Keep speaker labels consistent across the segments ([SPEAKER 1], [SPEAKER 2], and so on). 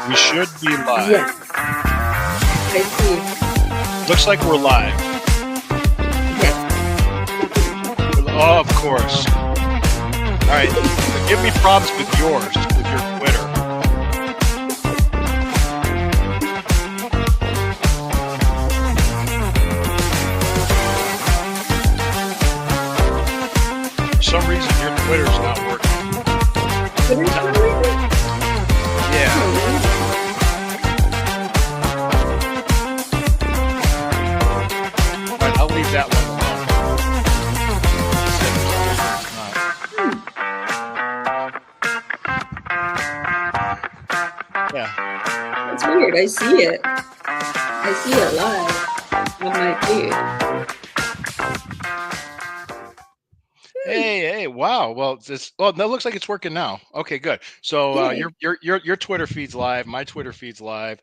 [SPEAKER 1] We should be live.
[SPEAKER 2] Yes, I see.
[SPEAKER 1] Looks like we're live.
[SPEAKER 2] Yes.
[SPEAKER 1] Oh, of course. All right. Give me props with yours, with your Twitter. For some reason, your Twitter's not working.
[SPEAKER 2] Twitter's not working?
[SPEAKER 1] Yeah.
[SPEAKER 2] Oh,
[SPEAKER 1] All right, I'll leave that one alone. Yeah.
[SPEAKER 2] that's weird. I see it. I see it live on my feed.
[SPEAKER 1] Hey, wow. Well, that looks like it's working now. Okay, good. So
[SPEAKER 2] Yay.
[SPEAKER 1] your Twitter feed's live. My Twitter feed's live.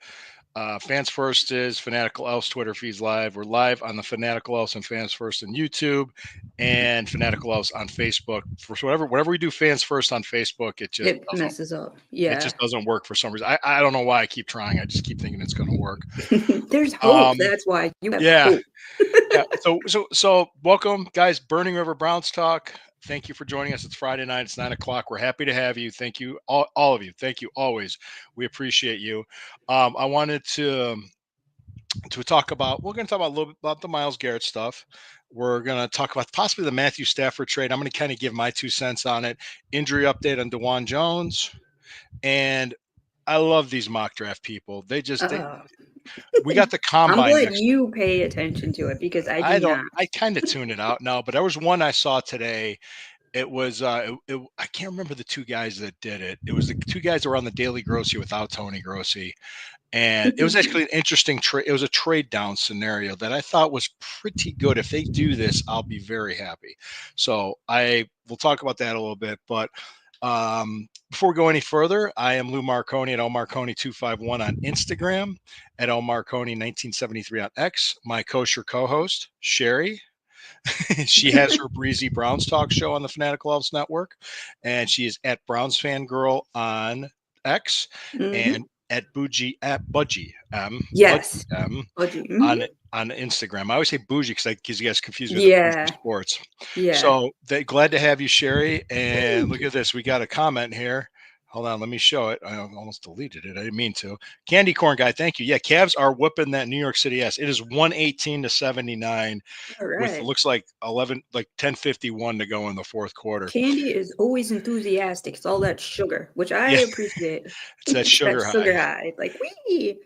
[SPEAKER 1] Fans First is Fanatical Elves Twitter feeds live. We're live on the Fanatical Elves and Fans First on YouTube, and Fanatical Elves on Facebook. For whatever we do, Fans First on Facebook,
[SPEAKER 2] It messes up. Yeah.
[SPEAKER 1] it just doesn't work for some reason. I don't know why I keep trying. I just keep thinking it's going to work.
[SPEAKER 2] There's hope. That's why you have hope.
[SPEAKER 1] Yeah. So welcome, guys. Burning River Browns Talk. Thank you for joining us. It's Friday night. It's 9:00. We're happy to have you. Thank you, all of you. Thank you always. We appreciate you. I wanted to talk about. We're going to talk about a little bit about the Myles Garrett stuff. We're going to talk about possibly the Matthew Stafford trade. I'm going to kind of give my 2 cents on it. Injury update on DeJuan Jones, and I love these mock draft people. We got the combine.
[SPEAKER 2] I'm glad you pay attention to it because I do not.
[SPEAKER 1] I kind of tune it out now, but there was one I saw today. It was I can't remember the 2 guys that did it. It was the 2 guys that were on the Daily Grossi without Tony Grossi, and it was actually an interesting trade. It was a trade down scenario that I thought was pretty good. If they do this, I'll be very happy. So we'll talk about that a little bit, but. Before we go any further, I am Lou Marconi at lmarconi251 on Instagram, at lmarconi1973 on X. My kosher co-host, Sherry. She has her Breezy Browns Talk show on the Fanatical Elves Network, and she is at Browns Fangirl on X, and at Budgie
[SPEAKER 2] yes,
[SPEAKER 1] Budgie, on Instagram. I always say bougie because you guys confuse me with sports.
[SPEAKER 2] Yeah.
[SPEAKER 1] So glad to have you, Sherry. And look at this. We got a comment here. Hold on, let me show it. I almost deleted it. I didn't mean to. Candy Corn Guy, thank you. Yeah, Cavs are whipping that New York City ass. It is 118-79.
[SPEAKER 2] All right.
[SPEAKER 1] With looks like 10:51 to go in the fourth quarter.
[SPEAKER 2] Candy is always enthusiastic. It's all that sugar, which I appreciate.
[SPEAKER 1] It's that sugar
[SPEAKER 2] high. Like wee.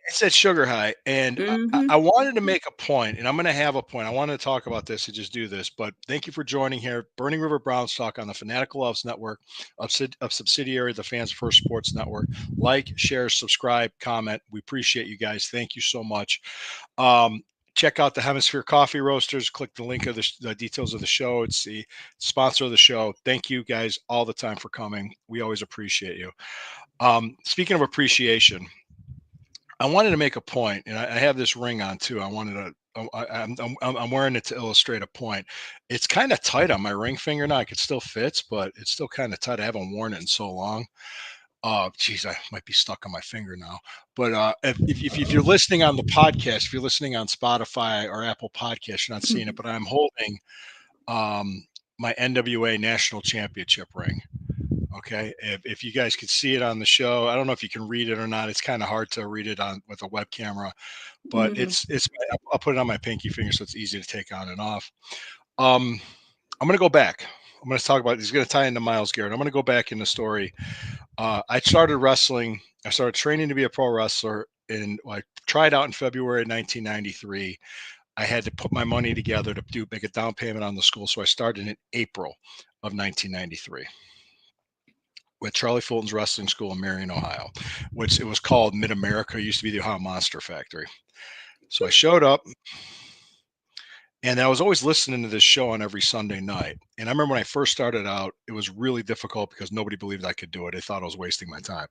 [SPEAKER 1] It's that sugar high, and I wanted to make a point, and I'm going to have a point. I wanted to talk about this and just do this, but thank you for joining here. Burning River Browns Talk on the Fanatical Elves Network, of subsidiary of the Fans First Sports Network. Like, share, subscribe, comment. We appreciate you guys. Thank you so much. Check out the Hemisphere Coffee Roasters. Click the link of the details of the show. It's the sponsor of the show. Thank you guys all the time for coming. We always appreciate you. Speaking of appreciation, I wanted to make a point, and I have this ring on too. I'm wearing it to illustrate a point. It's kind of tight on my ring finger now. It still fits, but it's still kind of tight. I haven't worn it in so long. Geez, I might be stuck on my finger now. But if you're listening on the podcast, if you're listening on Spotify or Apple Podcasts, you're not seeing it, but I'm holding my NWA National Championship ring. Okay, if you guys could see it on the show, I don't know if you can read it or not. It's kind of hard to read it with a web camera, but it's. I'll put it on my pinky finger so it's easy to take on and off. I'm going to go back. I'm going to talk about. He's going to tie into Myles Garrett. I'm going to go back in the story. I started wrestling. I started training to be a pro wrestler, and I tried out in February 1993. I had to put my money together to make a down payment on the school, so I started in April of 1993. With Charlie Fulton's wrestling school in Marion, Ohio, which it was called Mid-America. It used to be the Ohio Monster Factory. So I showed up, and I was always listening to this show on every Sunday night. And I remember when I first started out, it was really difficult because nobody believed I could do it. They thought I was wasting my time,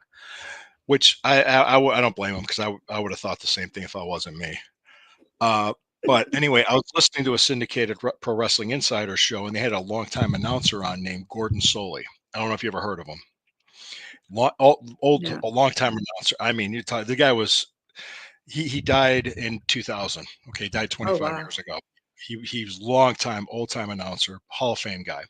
[SPEAKER 1] which I don't blame them, because I would have thought the same thing if I wasn't me. But anyway, I was listening to a syndicated Pro Wrestling Insider show, and they had a longtime announcer on named Gordon Solie. I don't know if you ever heard of him.
[SPEAKER 2] Yeah.
[SPEAKER 1] A long time announcer. I mean, the guy was he died in 2000. Okay, died
[SPEAKER 2] Oh
[SPEAKER 1] 25
[SPEAKER 2] wow.
[SPEAKER 1] years ago. He was long time, old time announcer, Hall of Fame guy.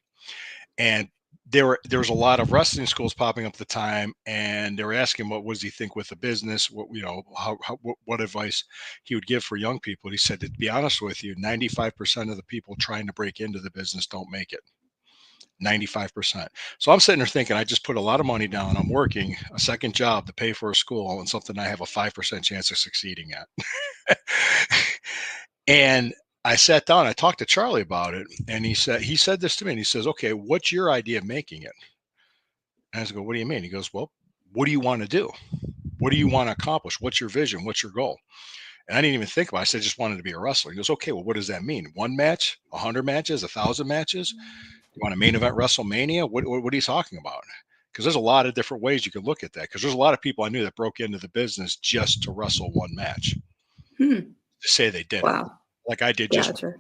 [SPEAKER 1] And there was a lot of wrestling schools popping up at the time, and they were asking what does he think with the business, what advice he would give for young people. And he said, to be honest with you, 95% of the people trying to break into the business don't make it. 95%. So I'm sitting there thinking, I just put a lot of money down. I'm working a second job to pay for a school and something I have a 5% chance of succeeding at. And I sat down, I talked to Charlie about it, and he said this to me, and he says, "Okay, what's your idea of making it?" And I go, "What do you mean?" He goes, "Well, what do you want to do? What do you want to accomplish? What's your vision? What's your goal?" And I didn't even think about it. I said, "I just wanted to be a wrestler." He goes, "Okay, well, what does that mean? One match, 100 matches, 1,000 matches? You want a main event WrestleMania? What are you talking about?" Because there's a lot of different ways you could look at that. Because there's a lot of people I knew that broke into the business just to wrestle one match,
[SPEAKER 2] Hmm.
[SPEAKER 1] to say they did it,
[SPEAKER 2] Wow.
[SPEAKER 1] like I did just
[SPEAKER 2] Gotcha.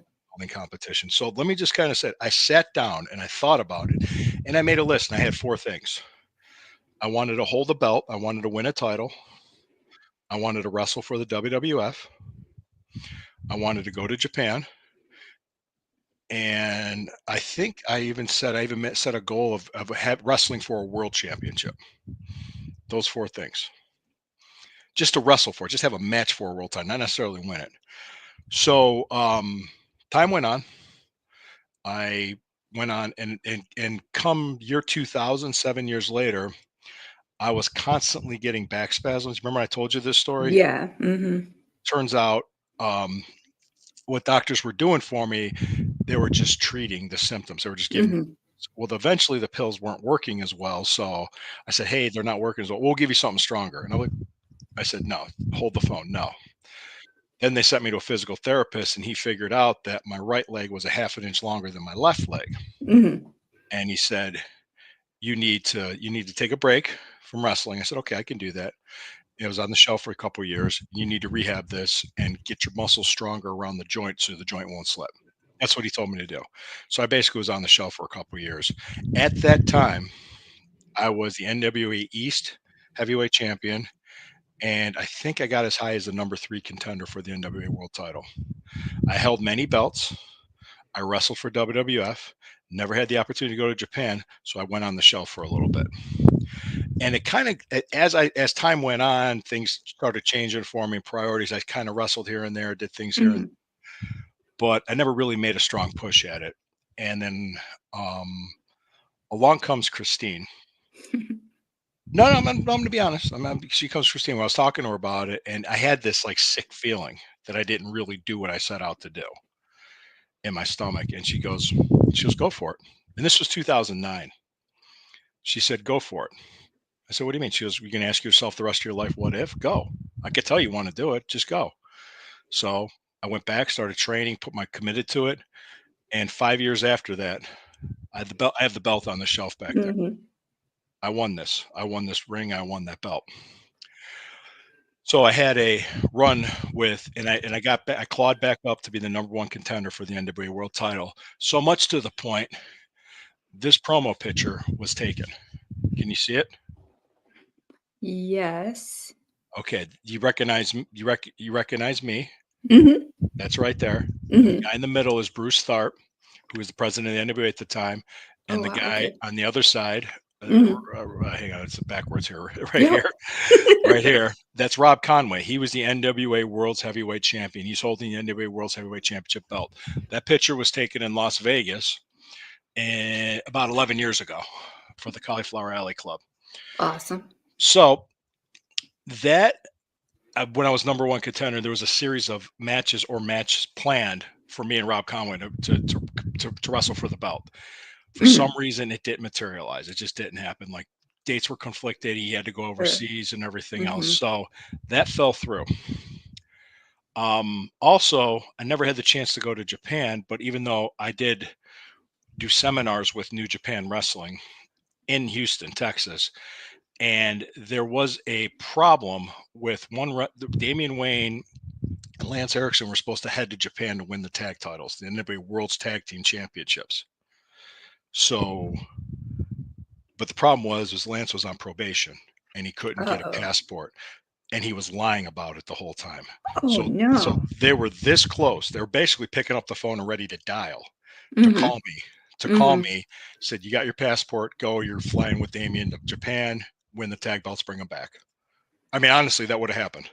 [SPEAKER 1] competition. So let me just kind of say, I sat down and I thought about it, and I made a list, and I had four things. I wanted to hold a belt. I wanted to win a title. I wanted to wrestle for the WWF. I wanted to go to Japan. And I think I even set a goal of wrestling for a world championship. Those four things. Just to wrestle for it, just have a match for a world title, not necessarily win it. So time went on. I went on, and come year 2000, 7 years later, I was constantly getting back spasms. Remember I told you this story?
[SPEAKER 2] Yeah. Mm-hmm.
[SPEAKER 1] Turns out, um, what doctors were doing for me, they were just treating the symptoms. They were just giving.
[SPEAKER 2] Mm-hmm.
[SPEAKER 1] Well, eventually the pills weren't working as well. So I said, "Hey, they're not working as well. We'll give you something stronger." And I said, "No, hold the phone. No." Then they sent me to a physical therapist, and he figured out that my right leg was a half an inch longer than my left leg.
[SPEAKER 2] Mm-hmm.
[SPEAKER 1] And he said, you need to take a break from wrestling. I said, "Okay, I can do that." It was on the shelf for a couple of years. You need to rehab this and get your muscles stronger around the joint so the joint won't slip. That's what he told me to do. So I basically was on the shelf for a couple of years. At that time, I was the NWA East heavyweight champion, and I think I got as high as the number 3 contender for the NWA world title. I held many belts. I wrestled for WWF. Never had the opportunity to go to Japan, so I went on the shelf for a little bit. And it kind of, as time went on, things started changing for me. Priorities. I kind of wrestled here and there, did things here,
[SPEAKER 2] Mm-hmm.
[SPEAKER 1] but I never really made a strong push at it. And then um, along comes Christine. No, no, I'm going to be honest. She comes Christine. When I was talking to her about it, and I had this like sick feeling that I didn't really do what I set out to do in my stomach. And she goes, "Go for it." And this was 2009. She said, "Go for it." I said, "What do you mean?" She goes, "You can ask yourself the rest of your life, what if? Go. I could tell you want to do it. Just go." So I went back, started training, committed to it. And 5 years after that, I have the belt on the shelf back there.
[SPEAKER 2] Mm-hmm.
[SPEAKER 1] I won this. I won this ring. I won that belt. So I had a run and I got back, I clawed back up to be the number 1 contender for the NWA world title. So much to the point, this promo picture was taken. Can you see it?
[SPEAKER 2] Yes.
[SPEAKER 1] Okay, you recognize me.
[SPEAKER 2] Mm-hmm.
[SPEAKER 1] That's right there. The
[SPEAKER 2] Mm-hmm.
[SPEAKER 1] guy in the middle is Bruce Tharp, who was the president of the NWA at the time,
[SPEAKER 2] Oh
[SPEAKER 1] and the
[SPEAKER 2] wow.
[SPEAKER 1] guy
[SPEAKER 2] Okay.
[SPEAKER 1] on the other side,
[SPEAKER 2] Mm-hmm.
[SPEAKER 1] hang on, it's backwards here, right
[SPEAKER 2] Yep.
[SPEAKER 1] here, right here. That's Rob Conway. He was the NWA World's Heavyweight Champion. He's holding the NWA World's Heavyweight Championship belt. That picture was taken in Las Vegas about 11 years ago for the Cauliflower Alley Club.
[SPEAKER 2] Awesome.
[SPEAKER 1] So that when I was number 1 contender, there was a series of matches planned for me and Rob Conway to wrestle for the belt. For some
[SPEAKER 2] Mm-hmm.
[SPEAKER 1] reason, it didn't materialize. It just didn't happen. Like dates were conflicted. He had to go
[SPEAKER 2] Sure.
[SPEAKER 1] overseas and everything else.
[SPEAKER 2] Mm-hmm.
[SPEAKER 1] So that fell through. Also, I never had the chance to go to Japan, but even though I did do seminars with New Japan Wrestling in Houston, Texas, and there was a problem with Damian Wayne and Lance Erickson were supposed to head to Japan to win the tag titles, the NWA World's Tag Team Championships. So But the problem was Lance was on probation and he couldn't get a
[SPEAKER 2] Uh-oh.
[SPEAKER 1] passport, and he was lying about it the whole time.
[SPEAKER 2] Oh,
[SPEAKER 1] So
[SPEAKER 2] no.
[SPEAKER 1] they were this close. They were basically picking up the phone and ready to dial to
[SPEAKER 2] Mm-hmm.
[SPEAKER 1] call me.
[SPEAKER 2] Mm-hmm.
[SPEAKER 1] Said, "You got your passport, go. You're flying with Damien to Japan. Win the tag belts, bring them back." I mean, honestly, that would have happened.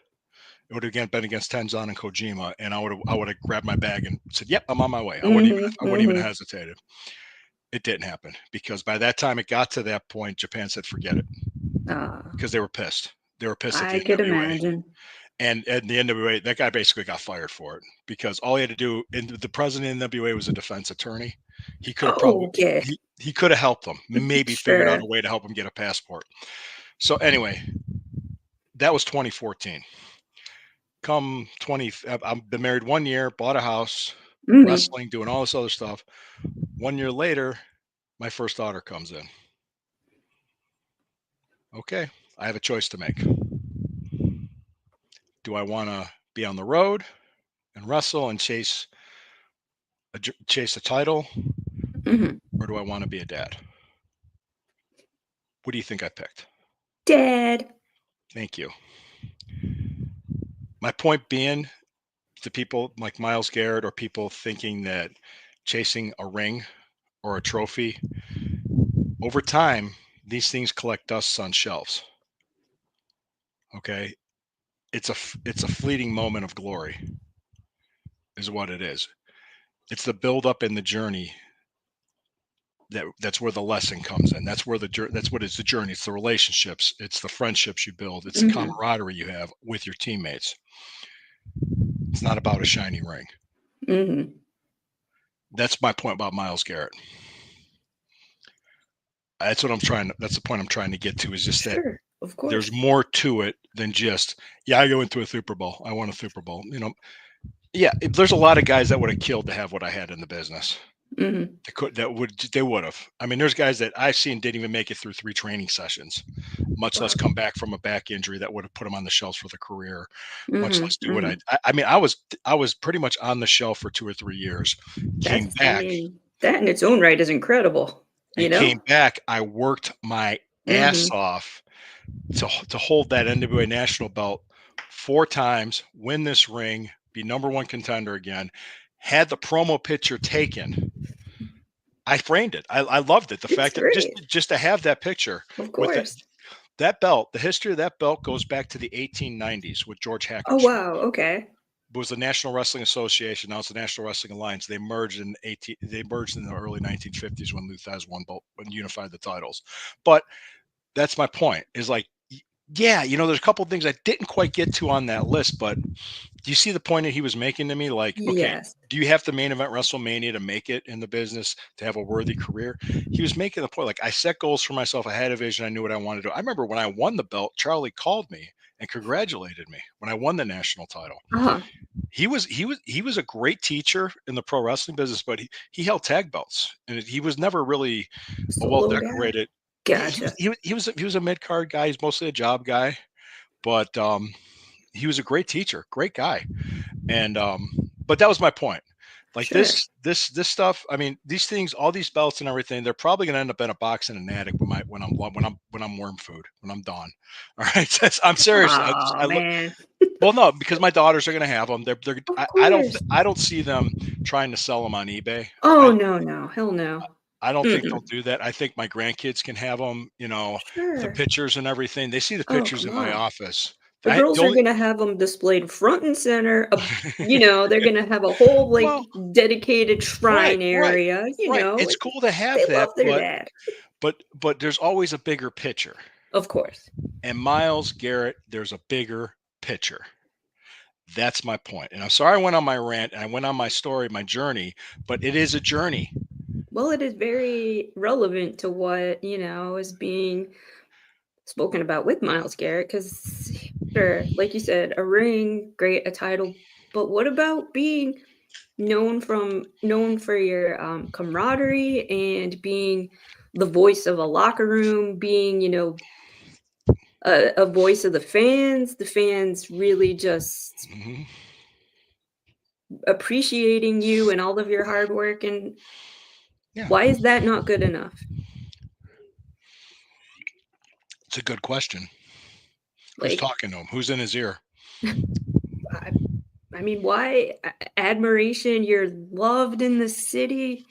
[SPEAKER 1] It would have been against Tenzan and Kojima, and I would have grabbed my bag and said, "Yep, I'm on my way." I wouldn't even hesitated. It didn't happen because by that time it got to that point, Japan said, "Forget it," because they were pissed. They were pissed at the
[SPEAKER 2] I could
[SPEAKER 1] NWA.
[SPEAKER 2] imagine.
[SPEAKER 1] And at the NWA, that guy basically got fired for it because all he had to do, and the president of the NWA was a defense attorney. He could have
[SPEAKER 2] Oh,
[SPEAKER 1] probably
[SPEAKER 2] okay.
[SPEAKER 1] he could have helped them, maybe figured out
[SPEAKER 2] Sure.
[SPEAKER 1] a way to help him get a passport. So anyway, that was 2014. Come 20, I've been married 1 year, bought a house, wrestling, doing all this other stuff. 1 year later, my first daughter comes in. Okay, I have a choice to make. Do I want to be on the road and wrestle and chase a title, or do I want to be a dad? What do you think I picked?
[SPEAKER 2] Dad.
[SPEAKER 1] Thank you. My point being, to people like Myles Garrett or people thinking that chasing a ring or a trophy, over time, these things collect dust on shelves. Okay, it's a fleeting moment of glory, is what it is. It's the build up in the journey that's where the lesson comes in. That's what it's the journey. It's the relationships. It's the friendships you build. It's the camaraderie you have with your teammates. It's not about a shiny ring. That's my point about Myles Garrett. That's what I'm trying to. That's the point I'm trying to get to. Is just that
[SPEAKER 2] of course,
[SPEAKER 1] there's more to it than just I go into a Super Bowl. I won a Super Bowl. Yeah, there's a lot of guys that would have killed to have what I had in the business. They would have. I mean, there's guys that I've seen didn't even make it through 3 training sessions, much less come back from a back injury that would have put them on the shelves for the career, much less do what I mean, I was pretty much on the shelf for 2 or 3 years. Came back.
[SPEAKER 2] I mean, that in its own right is incredible.
[SPEAKER 1] Came back. I worked my ass off to hold that NWA national belt 4 times, win this ring, be number 1 contender again. Had the promo picture taken. I framed it. I loved it. The fact that just to have that picture with that belt, the history of that belt goes back to the 1890s with George Hackett.
[SPEAKER 2] Oh, wow. Okay.
[SPEAKER 1] It was the National Wrestling Association. Now it's the National Wrestling Alliance. They merged in the early 1950s when Lou Thesz won both and unified the titles. But that's my point. Is like, yeah, there's a couple of things I didn't quite get to on that list, but do you see the point that he was making to me? Like, okay, do you have to main event WrestleMania to make it in the business, to have a worthy career? He was making the point, like, I set goals for myself. I had a vision. I knew what I wanted to do. I remember when I won the belt, Charlie called me and congratulated me when I won the national title. He was a great teacher in the pro wrestling business, but he held tag belts, and he was never really a well decorated.
[SPEAKER 2] Gotcha.
[SPEAKER 1] He was a mid card guy. He's mostly a job guy, but he was a great teacher, great guy, and but that was my point. Like this stuff. I mean, these things, all these belts and everything, they're probably gonna end up in a box in an attic when I'm worm food, when I'm done. All right, I'm serious.
[SPEAKER 2] Man.
[SPEAKER 1] Well, no, because my daughters are gonna have them. I don't see them trying to sell them on eBay.
[SPEAKER 2] Oh, no, hell no.
[SPEAKER 1] I don't think they'll do that. I think my grandkids can have them, the pictures and everything. They see the pictures in my office.
[SPEAKER 2] The girls are gonna have them displayed front and center. They're gonna have a whole dedicated shrine area.
[SPEAKER 1] It's cool to have
[SPEAKER 2] they
[SPEAKER 1] that,
[SPEAKER 2] love their dad.
[SPEAKER 1] but there's always a bigger picture.
[SPEAKER 2] Of course.
[SPEAKER 1] And Myles Garrett, there's a bigger picture. That's my point. And I'm sorry I went on my rant and I went on my story, my journey, but it is a journey.
[SPEAKER 2] Well, it is very relevant to what, is being spoken about with Myles Garrett, because sure, like you said, a ring, great, a title, but what about being known for your camaraderie and being the voice of a locker room, being, a voice of the fans really just appreciating you and all of your hard work, and why is that not good enough?
[SPEAKER 1] It's a good question. Who's
[SPEAKER 2] Like,
[SPEAKER 1] talking to him? Who's in his ear?
[SPEAKER 2] I, I mean, why admiration? You're loved in the city.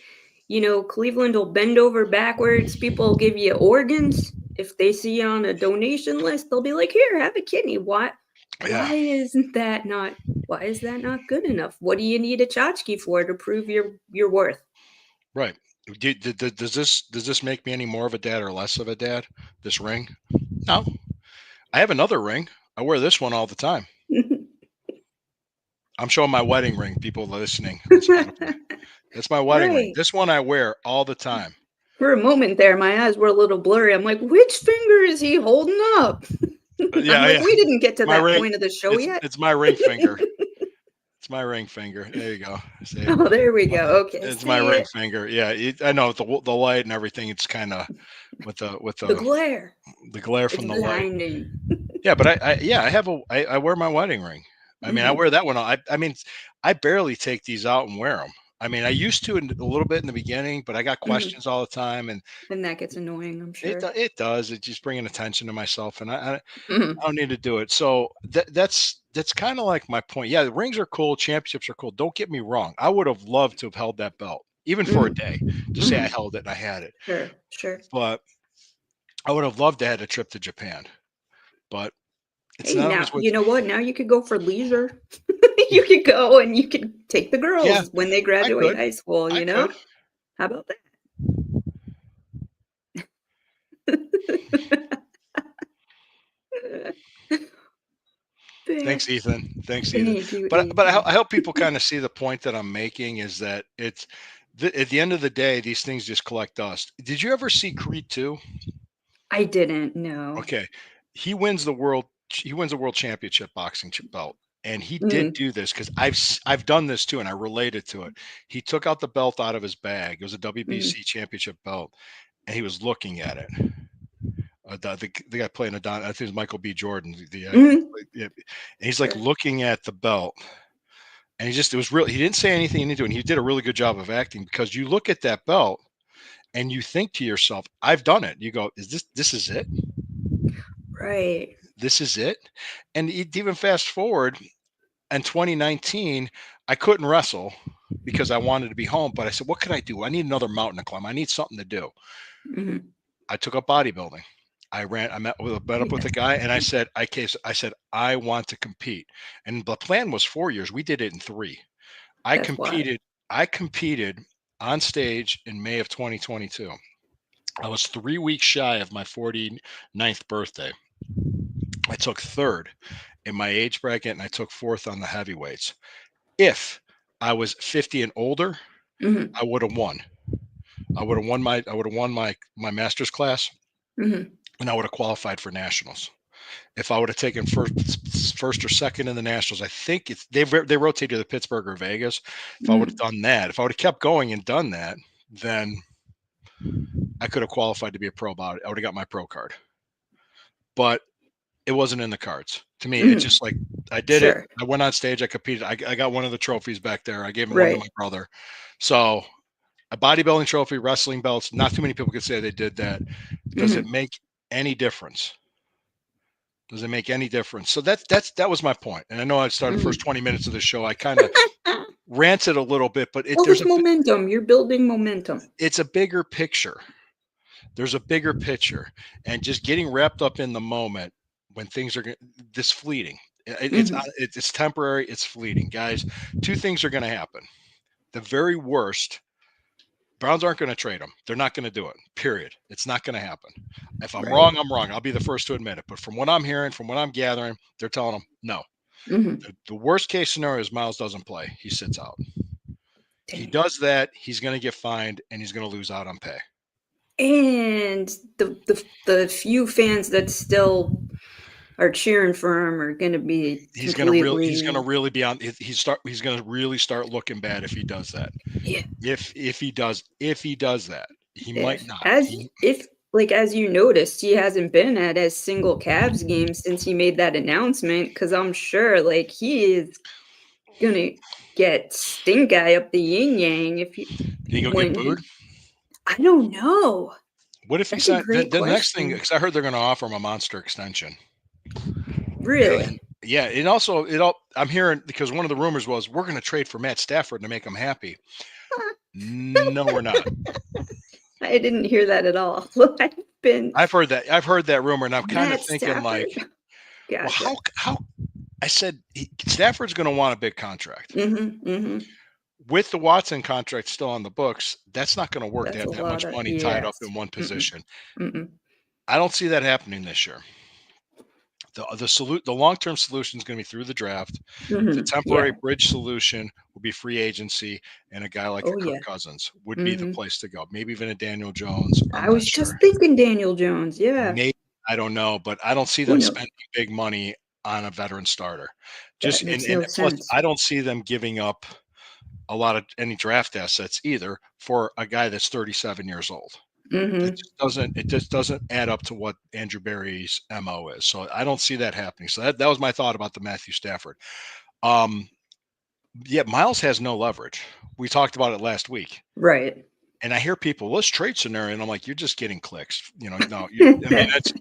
[SPEAKER 2] You know, Cleveland will bend over backwards. People will give you organs. If they see you on a donation list, they'll be like, "Here, have a kidney."
[SPEAKER 1] Yeah,
[SPEAKER 2] Why is that not good enough? What do you need a tchotchke for to prove your worth?
[SPEAKER 1] right. Does this make me any more of a dad or less of a dad? This ring? No. I have another ring. I wear this one all the time. I'm showing my wedding ring. People listening on Spotify. That's my wedding ring.
[SPEAKER 2] Right.
[SPEAKER 1] This one I wear all the time.
[SPEAKER 2] For a moment there, my eyes were a little blurry. I'm like, "Which finger is he holding up?" I'm
[SPEAKER 1] Yeah,
[SPEAKER 2] like,
[SPEAKER 1] yeah.
[SPEAKER 2] "We didn't get to
[SPEAKER 1] My
[SPEAKER 2] that
[SPEAKER 1] ring.
[SPEAKER 2] point of the show
[SPEAKER 1] It's
[SPEAKER 2] yet."
[SPEAKER 1] it's my ring finger. It's my ring finger. There you go. See,
[SPEAKER 2] Oh, there we go. Okay,
[SPEAKER 1] it's my
[SPEAKER 2] see
[SPEAKER 1] ring
[SPEAKER 2] it.
[SPEAKER 1] finger. Yeah, I know the light and everything. It's kind of with the with
[SPEAKER 2] The
[SPEAKER 1] the
[SPEAKER 2] glare.
[SPEAKER 1] the glare
[SPEAKER 2] It's
[SPEAKER 1] from the light.
[SPEAKER 2] blinding.
[SPEAKER 1] Yeah, but I wear my wedding ring. I mean, I
[SPEAKER 2] Mhm,
[SPEAKER 1] wear that one. I mean, I barely take these out and wear them. I mean, I used to a little bit in the beginning, but I got
[SPEAKER 2] mhm.
[SPEAKER 1] questions all the time, and
[SPEAKER 2] And that gets annoying, I'm sure.
[SPEAKER 1] it does. It's just bringing attention to myself, and
[SPEAKER 2] Mhm,
[SPEAKER 1] I don't need to do it. So that's kind of like my point. Yeah, the rings are cool, championships are cool. Don't get me wrong. I would have loved to have held that belt, even for a
[SPEAKER 2] mhm,
[SPEAKER 1] day, to say I
[SPEAKER 2] mhm.
[SPEAKER 1] held it and I had it.
[SPEAKER 2] Sure, sure.
[SPEAKER 1] But I would have loved to have had a trip to Japan. But it's
[SPEAKER 2] Hey,
[SPEAKER 1] not always
[SPEAKER 2] now
[SPEAKER 1] what.
[SPEAKER 2] you know what? Now you could go for leisure. You could go and you could take the
[SPEAKER 1] Yeah,
[SPEAKER 2] girls when they
[SPEAKER 1] I
[SPEAKER 2] graduate
[SPEAKER 1] could.
[SPEAKER 2] high school,
[SPEAKER 1] I
[SPEAKER 2] you know?
[SPEAKER 1] could.
[SPEAKER 2] How about that?
[SPEAKER 1] Thanks,
[SPEAKER 2] Thank
[SPEAKER 1] Ethan. Thanks, Ethan.
[SPEAKER 2] thank you,
[SPEAKER 1] But
[SPEAKER 2] Ethan.
[SPEAKER 1] I hope people kind of see the point that I'm making is that at the end of the day, these things just collect dust. Did you ever see Creed 2?
[SPEAKER 2] I didn't, know.
[SPEAKER 1] Okay. He wins the world championship boxing belt. And he did
[SPEAKER 2] Mhm,
[SPEAKER 1] do this because I've done this too, and I related to it. He took out the belt out of his bag. It was a
[SPEAKER 2] mhm,
[SPEAKER 1] WBC championship belt, and he was looking at it. The guy playing Adon, I think it was Michael B. Jordan.
[SPEAKER 2] mhm.
[SPEAKER 1] Yeah, and he's like
[SPEAKER 2] Sure.
[SPEAKER 1] looking at the belt, and it was real. He didn't say anything into it. And he did a really good job of acting because you look at that belt and you think to yourself, "I've done it." You go, "Is this is it?
[SPEAKER 2] Right.
[SPEAKER 1] This is it?" And even fast forward in 2019, I couldn't wrestle because I wanted to be home. But I said, "What could I do? I need another mountain to climb. I need something to do."
[SPEAKER 2] Mhm.
[SPEAKER 1] I took up bodybuilding. I met up with
[SPEAKER 2] Yeah,
[SPEAKER 1] a guy, and I said, I want to compete. And the plan was 4 years. We did it in 3. I
[SPEAKER 2] that's wild.
[SPEAKER 1] competed. I competed on stage in May of 2022. I was 3 weeks shy of my 49th birthday. I took third in my age bracket, and I took fourth on the heavyweights. If I was 50 and older,
[SPEAKER 2] Mhm,
[SPEAKER 1] I would have won. I would have won my master's class,
[SPEAKER 2] mhm,
[SPEAKER 1] and I would have qualified for nationals. If I would have taken first or second in the nationals, I think they rotate to the Pittsburgh or Vegas. If I would have
[SPEAKER 2] mhm.
[SPEAKER 1] done that, if I would have kept going and done that, then I could have qualified to be a pro body. I would have got my pro card. But it wasn't in the cards. To me, it's
[SPEAKER 2] Mhm.
[SPEAKER 1] just like I did it.
[SPEAKER 2] Sure.
[SPEAKER 1] I went on stage. I competed. I got one of the trophies back there. I gave one to my
[SPEAKER 2] Right.
[SPEAKER 1] brother. So a bodybuilding trophy, wrestling belts. Not too many people could say they did that. Does it
[SPEAKER 2] Mhm,
[SPEAKER 1] make any difference? Does it make any difference? So that was my point. And I know I started the first
[SPEAKER 2] mhm.
[SPEAKER 1] 20 minutes of the show. I kind of ranted a little bit, but
[SPEAKER 2] Well, it's momentum. You're building momentum.
[SPEAKER 1] it's a bigger picture. There's a bigger picture, and just getting wrapped up in the moment when things are this fleeting.
[SPEAKER 2] Mhm,
[SPEAKER 1] It's temporary. It's fleeting, guys. Two things are going to happen. The very worst. Browns aren't going to trade him. They're not going to do it. Period. It's not going to happen. If I'm
[SPEAKER 2] right.
[SPEAKER 1] wrong, I'm wrong. I'll be the first to admit it. But from what I'm hearing, from what I'm gathering, they're telling him no.
[SPEAKER 2] Mhm.
[SPEAKER 1] The worst case scenario is Miles doesn't play. He sits out. He
[SPEAKER 2] Dang.
[SPEAKER 1] does that, he's going to get fined and he's going to lose out on pay.
[SPEAKER 2] And the few fans that still are cheering for him are gonna be
[SPEAKER 1] He's going to
[SPEAKER 2] completely.
[SPEAKER 1] really be on. He's going to really start looking bad if he does that.
[SPEAKER 2] Yeah,
[SPEAKER 1] If he does that, he might
[SPEAKER 2] if
[SPEAKER 1] not.
[SPEAKER 2] as if like, as you noticed, he hasn't been at a single Cavs game since he made that announcement. Because 'cause I'm sure, like, he is gonna get stink eye up the yin yang if he
[SPEAKER 1] He go get
[SPEAKER 2] when
[SPEAKER 1] booed.
[SPEAKER 2] he I don't know.
[SPEAKER 1] What if he
[SPEAKER 2] That's a
[SPEAKER 1] signed
[SPEAKER 2] great
[SPEAKER 1] the next thing?
[SPEAKER 2] question.
[SPEAKER 1] Because I heard they're going to offer him a monster extension. And
[SPEAKER 2] Really?
[SPEAKER 1] yeah, and also it all I'm hearing because one of the rumors was we're going to trade for Matt Stafford to make him happy. No, we're not.
[SPEAKER 2] I didn't hear that at all. I've been
[SPEAKER 1] I've heard that. I've heard that rumor, and I'm kind of
[SPEAKER 2] Matt
[SPEAKER 1] thinking
[SPEAKER 2] Stafford.
[SPEAKER 1] like, well,
[SPEAKER 2] Gotcha.
[SPEAKER 1] how? I said Stafford's going to want a big contract.
[SPEAKER 2] Mhm, mhm.
[SPEAKER 1] With the Watson contract still on the books, that's not going to work to
[SPEAKER 2] That's a
[SPEAKER 1] have that
[SPEAKER 2] lot
[SPEAKER 1] much
[SPEAKER 2] of
[SPEAKER 1] money tied up
[SPEAKER 2] yes.
[SPEAKER 1] in one
[SPEAKER 2] Mm-mm,
[SPEAKER 1] position.
[SPEAKER 2] mm-mm.
[SPEAKER 1] I don't see that happening this year. The long-term solution is going to be through the draft. The
[SPEAKER 2] Mhm.
[SPEAKER 1] temporary
[SPEAKER 2] Yeah.
[SPEAKER 1] bridge solution will be free agency, and a guy like a
[SPEAKER 2] Oh,
[SPEAKER 1] Kirk
[SPEAKER 2] yeah.
[SPEAKER 1] Cousins would be the
[SPEAKER 2] Mhm.
[SPEAKER 1] place to go. Maybe even a Daniel Jones. I'm
[SPEAKER 2] I
[SPEAKER 1] not
[SPEAKER 2] was
[SPEAKER 1] sure.
[SPEAKER 2] just thinking Daniel Jones, yeah.
[SPEAKER 1] Maybe I don't know, but I don't see
[SPEAKER 2] Who
[SPEAKER 1] them
[SPEAKER 2] knows?
[SPEAKER 1] spending big money on a veteran starter.
[SPEAKER 2] That
[SPEAKER 1] Just
[SPEAKER 2] makes
[SPEAKER 1] and
[SPEAKER 2] no
[SPEAKER 1] plus,
[SPEAKER 2] sense.
[SPEAKER 1] I don't see them giving up a lot of any draft assets either for a guy that's 37 years old.
[SPEAKER 2] Mhm.
[SPEAKER 1] It just doesn't add up to what Andrew Berry's MO is. So I don't see that happening. So that was my thought about the Matthew Stafford. Um, yeah, Miles has no leverage. We talked about it last week.
[SPEAKER 2] Right.
[SPEAKER 1] And I hear people, let's trade scenario. And I'm like, you're just getting clicks. No, I mean, that's,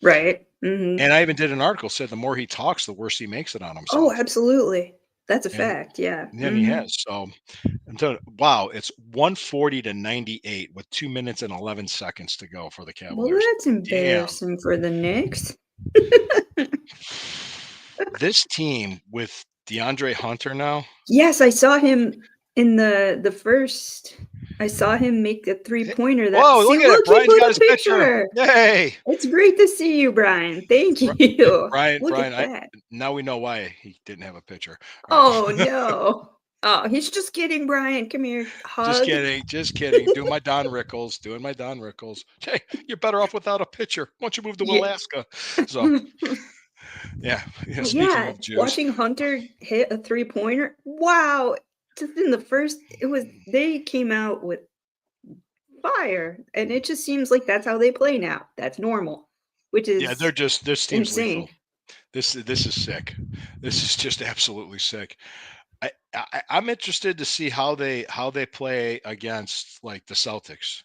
[SPEAKER 2] Right. Mhm.
[SPEAKER 1] and I even did an article said the more he talks, the worse he makes it on
[SPEAKER 2] Oh,
[SPEAKER 1] himself.
[SPEAKER 2] absolutely. That's a
[SPEAKER 1] And
[SPEAKER 2] fact, yeah.
[SPEAKER 1] then he
[SPEAKER 2] Mhm.
[SPEAKER 1] has. So wow, it's 140 to 98 with 2 minutes and 11 seconds to go for the
[SPEAKER 2] Well,
[SPEAKER 1] Cavaliers.
[SPEAKER 2] that's
[SPEAKER 1] Damn.
[SPEAKER 2] embarrassing for the Knicks.
[SPEAKER 1] This team with DeAndre Hunter now.
[SPEAKER 2] Yes, I saw him in the first I saw him make a
[SPEAKER 1] Eh,
[SPEAKER 2] three-pointer that
[SPEAKER 1] whoa,
[SPEAKER 2] see,
[SPEAKER 1] look at it.
[SPEAKER 2] look, he
[SPEAKER 1] Brian's
[SPEAKER 2] put
[SPEAKER 1] got
[SPEAKER 2] a
[SPEAKER 1] his picture.
[SPEAKER 2] picture.
[SPEAKER 1] Yay.
[SPEAKER 2] It's great to see you, Brian. Thank you. Look at
[SPEAKER 1] Brian,
[SPEAKER 2] that.
[SPEAKER 1] now we know why he didn't have a picture. All
[SPEAKER 2] Oh,
[SPEAKER 1] right.
[SPEAKER 2] no. Oh, he's just kidding, Brian. Come here.
[SPEAKER 1] Just
[SPEAKER 2] Hug.
[SPEAKER 1] kidding. Just kidding. Doing my Don Rickles. Doing my Don Rickles. Hey, you're better off without a picture. Why don't you move to
[SPEAKER 2] Yeah.
[SPEAKER 1] Alaska? So, yeah.
[SPEAKER 2] But
[SPEAKER 1] Speaking
[SPEAKER 2] yeah,
[SPEAKER 1] of Jews,
[SPEAKER 2] watching Hunter hit a three-pointer, wow. Just in the first, they came out with fire, and it just seems like that's how they play now. That's normal, which
[SPEAKER 1] yeah,
[SPEAKER 2] is
[SPEAKER 1] this team's lethal.
[SPEAKER 2] insane.
[SPEAKER 1] This is sick. This is just absolutely sick. I'm interested to see how they play against like the Celtics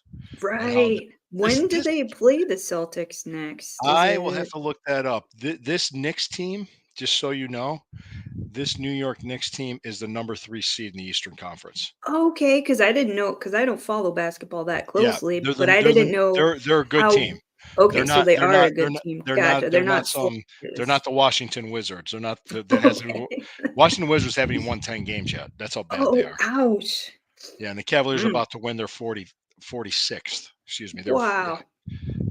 [SPEAKER 1] and how
[SPEAKER 2] Right.
[SPEAKER 1] this
[SPEAKER 2] When do
[SPEAKER 1] this
[SPEAKER 2] they play the Celtics next? Is
[SPEAKER 1] I will have
[SPEAKER 2] it
[SPEAKER 1] to look that up. This Knicks team, just so you know, this New York Knicks team is the number 3 seed in the Eastern Conference.
[SPEAKER 2] okay? Because I didn't know, because I don't follow basketball that
[SPEAKER 1] Yeah,
[SPEAKER 2] closely, but I didn't know
[SPEAKER 1] they're a good team.
[SPEAKER 2] how okay, so they are a good team. Gotcha. They're not
[SPEAKER 1] They're
[SPEAKER 2] slouches.
[SPEAKER 1] not the Washington Wizards. They're not that hasn't
[SPEAKER 2] Okay.
[SPEAKER 1] Washington Wizards haven't even won 10 games yet. That's how bad they
[SPEAKER 2] Oh,
[SPEAKER 1] are.
[SPEAKER 2] ouch.
[SPEAKER 1] Yeah, and the Cavaliers are
[SPEAKER 2] Mm,
[SPEAKER 1] about to win their 46th. Excuse me. Yeah.
[SPEAKER 2] wow.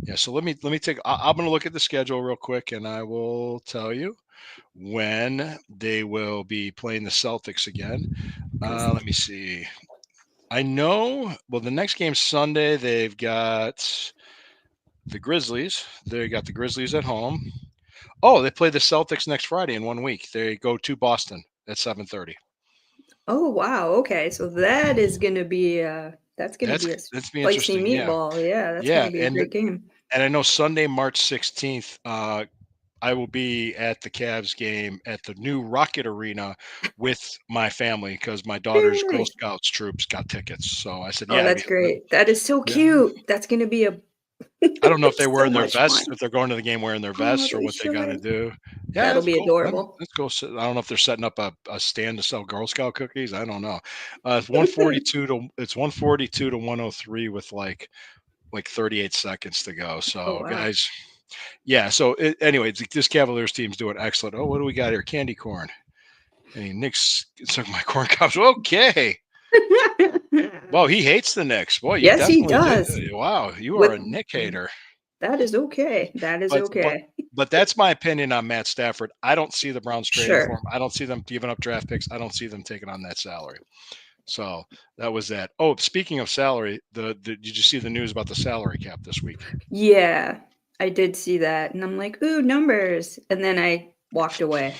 [SPEAKER 1] Yeah, so let me take I'm going to look at the schedule real quick and I will tell you when they will be playing the Celtics again.
[SPEAKER 2] 'Cause
[SPEAKER 1] Let me see. I know. Well, the next game's Sunday. They've got the Grizzlies. They got the Grizzlies at home. Oh, they play the Celtics next Friday in 1 week. They go to Boston at 7:30.
[SPEAKER 2] oh, wow, okay, so that is gonna be, that's gonna be a
[SPEAKER 1] That's be
[SPEAKER 2] spicy
[SPEAKER 1] interesting. Yeah,
[SPEAKER 2] meatball, yeah, that's
[SPEAKER 1] yeah,
[SPEAKER 2] gonna be a great game.
[SPEAKER 1] and I know Sunday, March 16th. I will be at the Cavs game at the new Rocket Arena with my family because my daughter's Girl
[SPEAKER 2] Really?
[SPEAKER 1] Scouts troops got tickets. So I said,
[SPEAKER 2] Oh,
[SPEAKER 1] "Yeah,
[SPEAKER 2] that's great. That is so
[SPEAKER 1] yeah."
[SPEAKER 2] cute. That's gonna be a
[SPEAKER 1] I don't know if they're
[SPEAKER 2] so
[SPEAKER 1] wearing their
[SPEAKER 2] much
[SPEAKER 1] vests,
[SPEAKER 2] fun.
[SPEAKER 1] if they're going to the game wearing their
[SPEAKER 2] Oh,
[SPEAKER 1] vests, or
[SPEAKER 2] they
[SPEAKER 1] what they got to
[SPEAKER 2] should.
[SPEAKER 1] do. Yeah,
[SPEAKER 2] That'll
[SPEAKER 1] that's
[SPEAKER 2] be
[SPEAKER 1] cool.
[SPEAKER 2] adorable.
[SPEAKER 1] Let's go. I don't know if they're setting up a stand to sell Girl Scout cookies. I don't know. It's 142 to 103 with like 38 seconds to go.
[SPEAKER 2] Oh,
[SPEAKER 1] So
[SPEAKER 2] wow.
[SPEAKER 1] guys, yeah. So anyway, this Cavaliers team's doing excellent. Oh, what do we got here? Candy corn. Hey, Knicks took my corn cups. Okay. Well, he hates the Knicks. Boy, you
[SPEAKER 2] Yes, he
[SPEAKER 1] definitely did.
[SPEAKER 2] does.
[SPEAKER 1] Wow, you are
[SPEAKER 2] With
[SPEAKER 1] a Nick hater.
[SPEAKER 2] that is okay. That is
[SPEAKER 1] But but
[SPEAKER 2] okay.
[SPEAKER 1] but that's my opinion on Matt Stafford. I don't see the Browns trading for
[SPEAKER 2] Sure.
[SPEAKER 1] him. I don't see them giving up draft picks. I don't see them taking on that salary. So that was that. Oh, speaking of salary, did you see the news about the salary cap this week?
[SPEAKER 2] Yeah, I did see that, and I'm like, "Ooh, numbers," and then I walked away.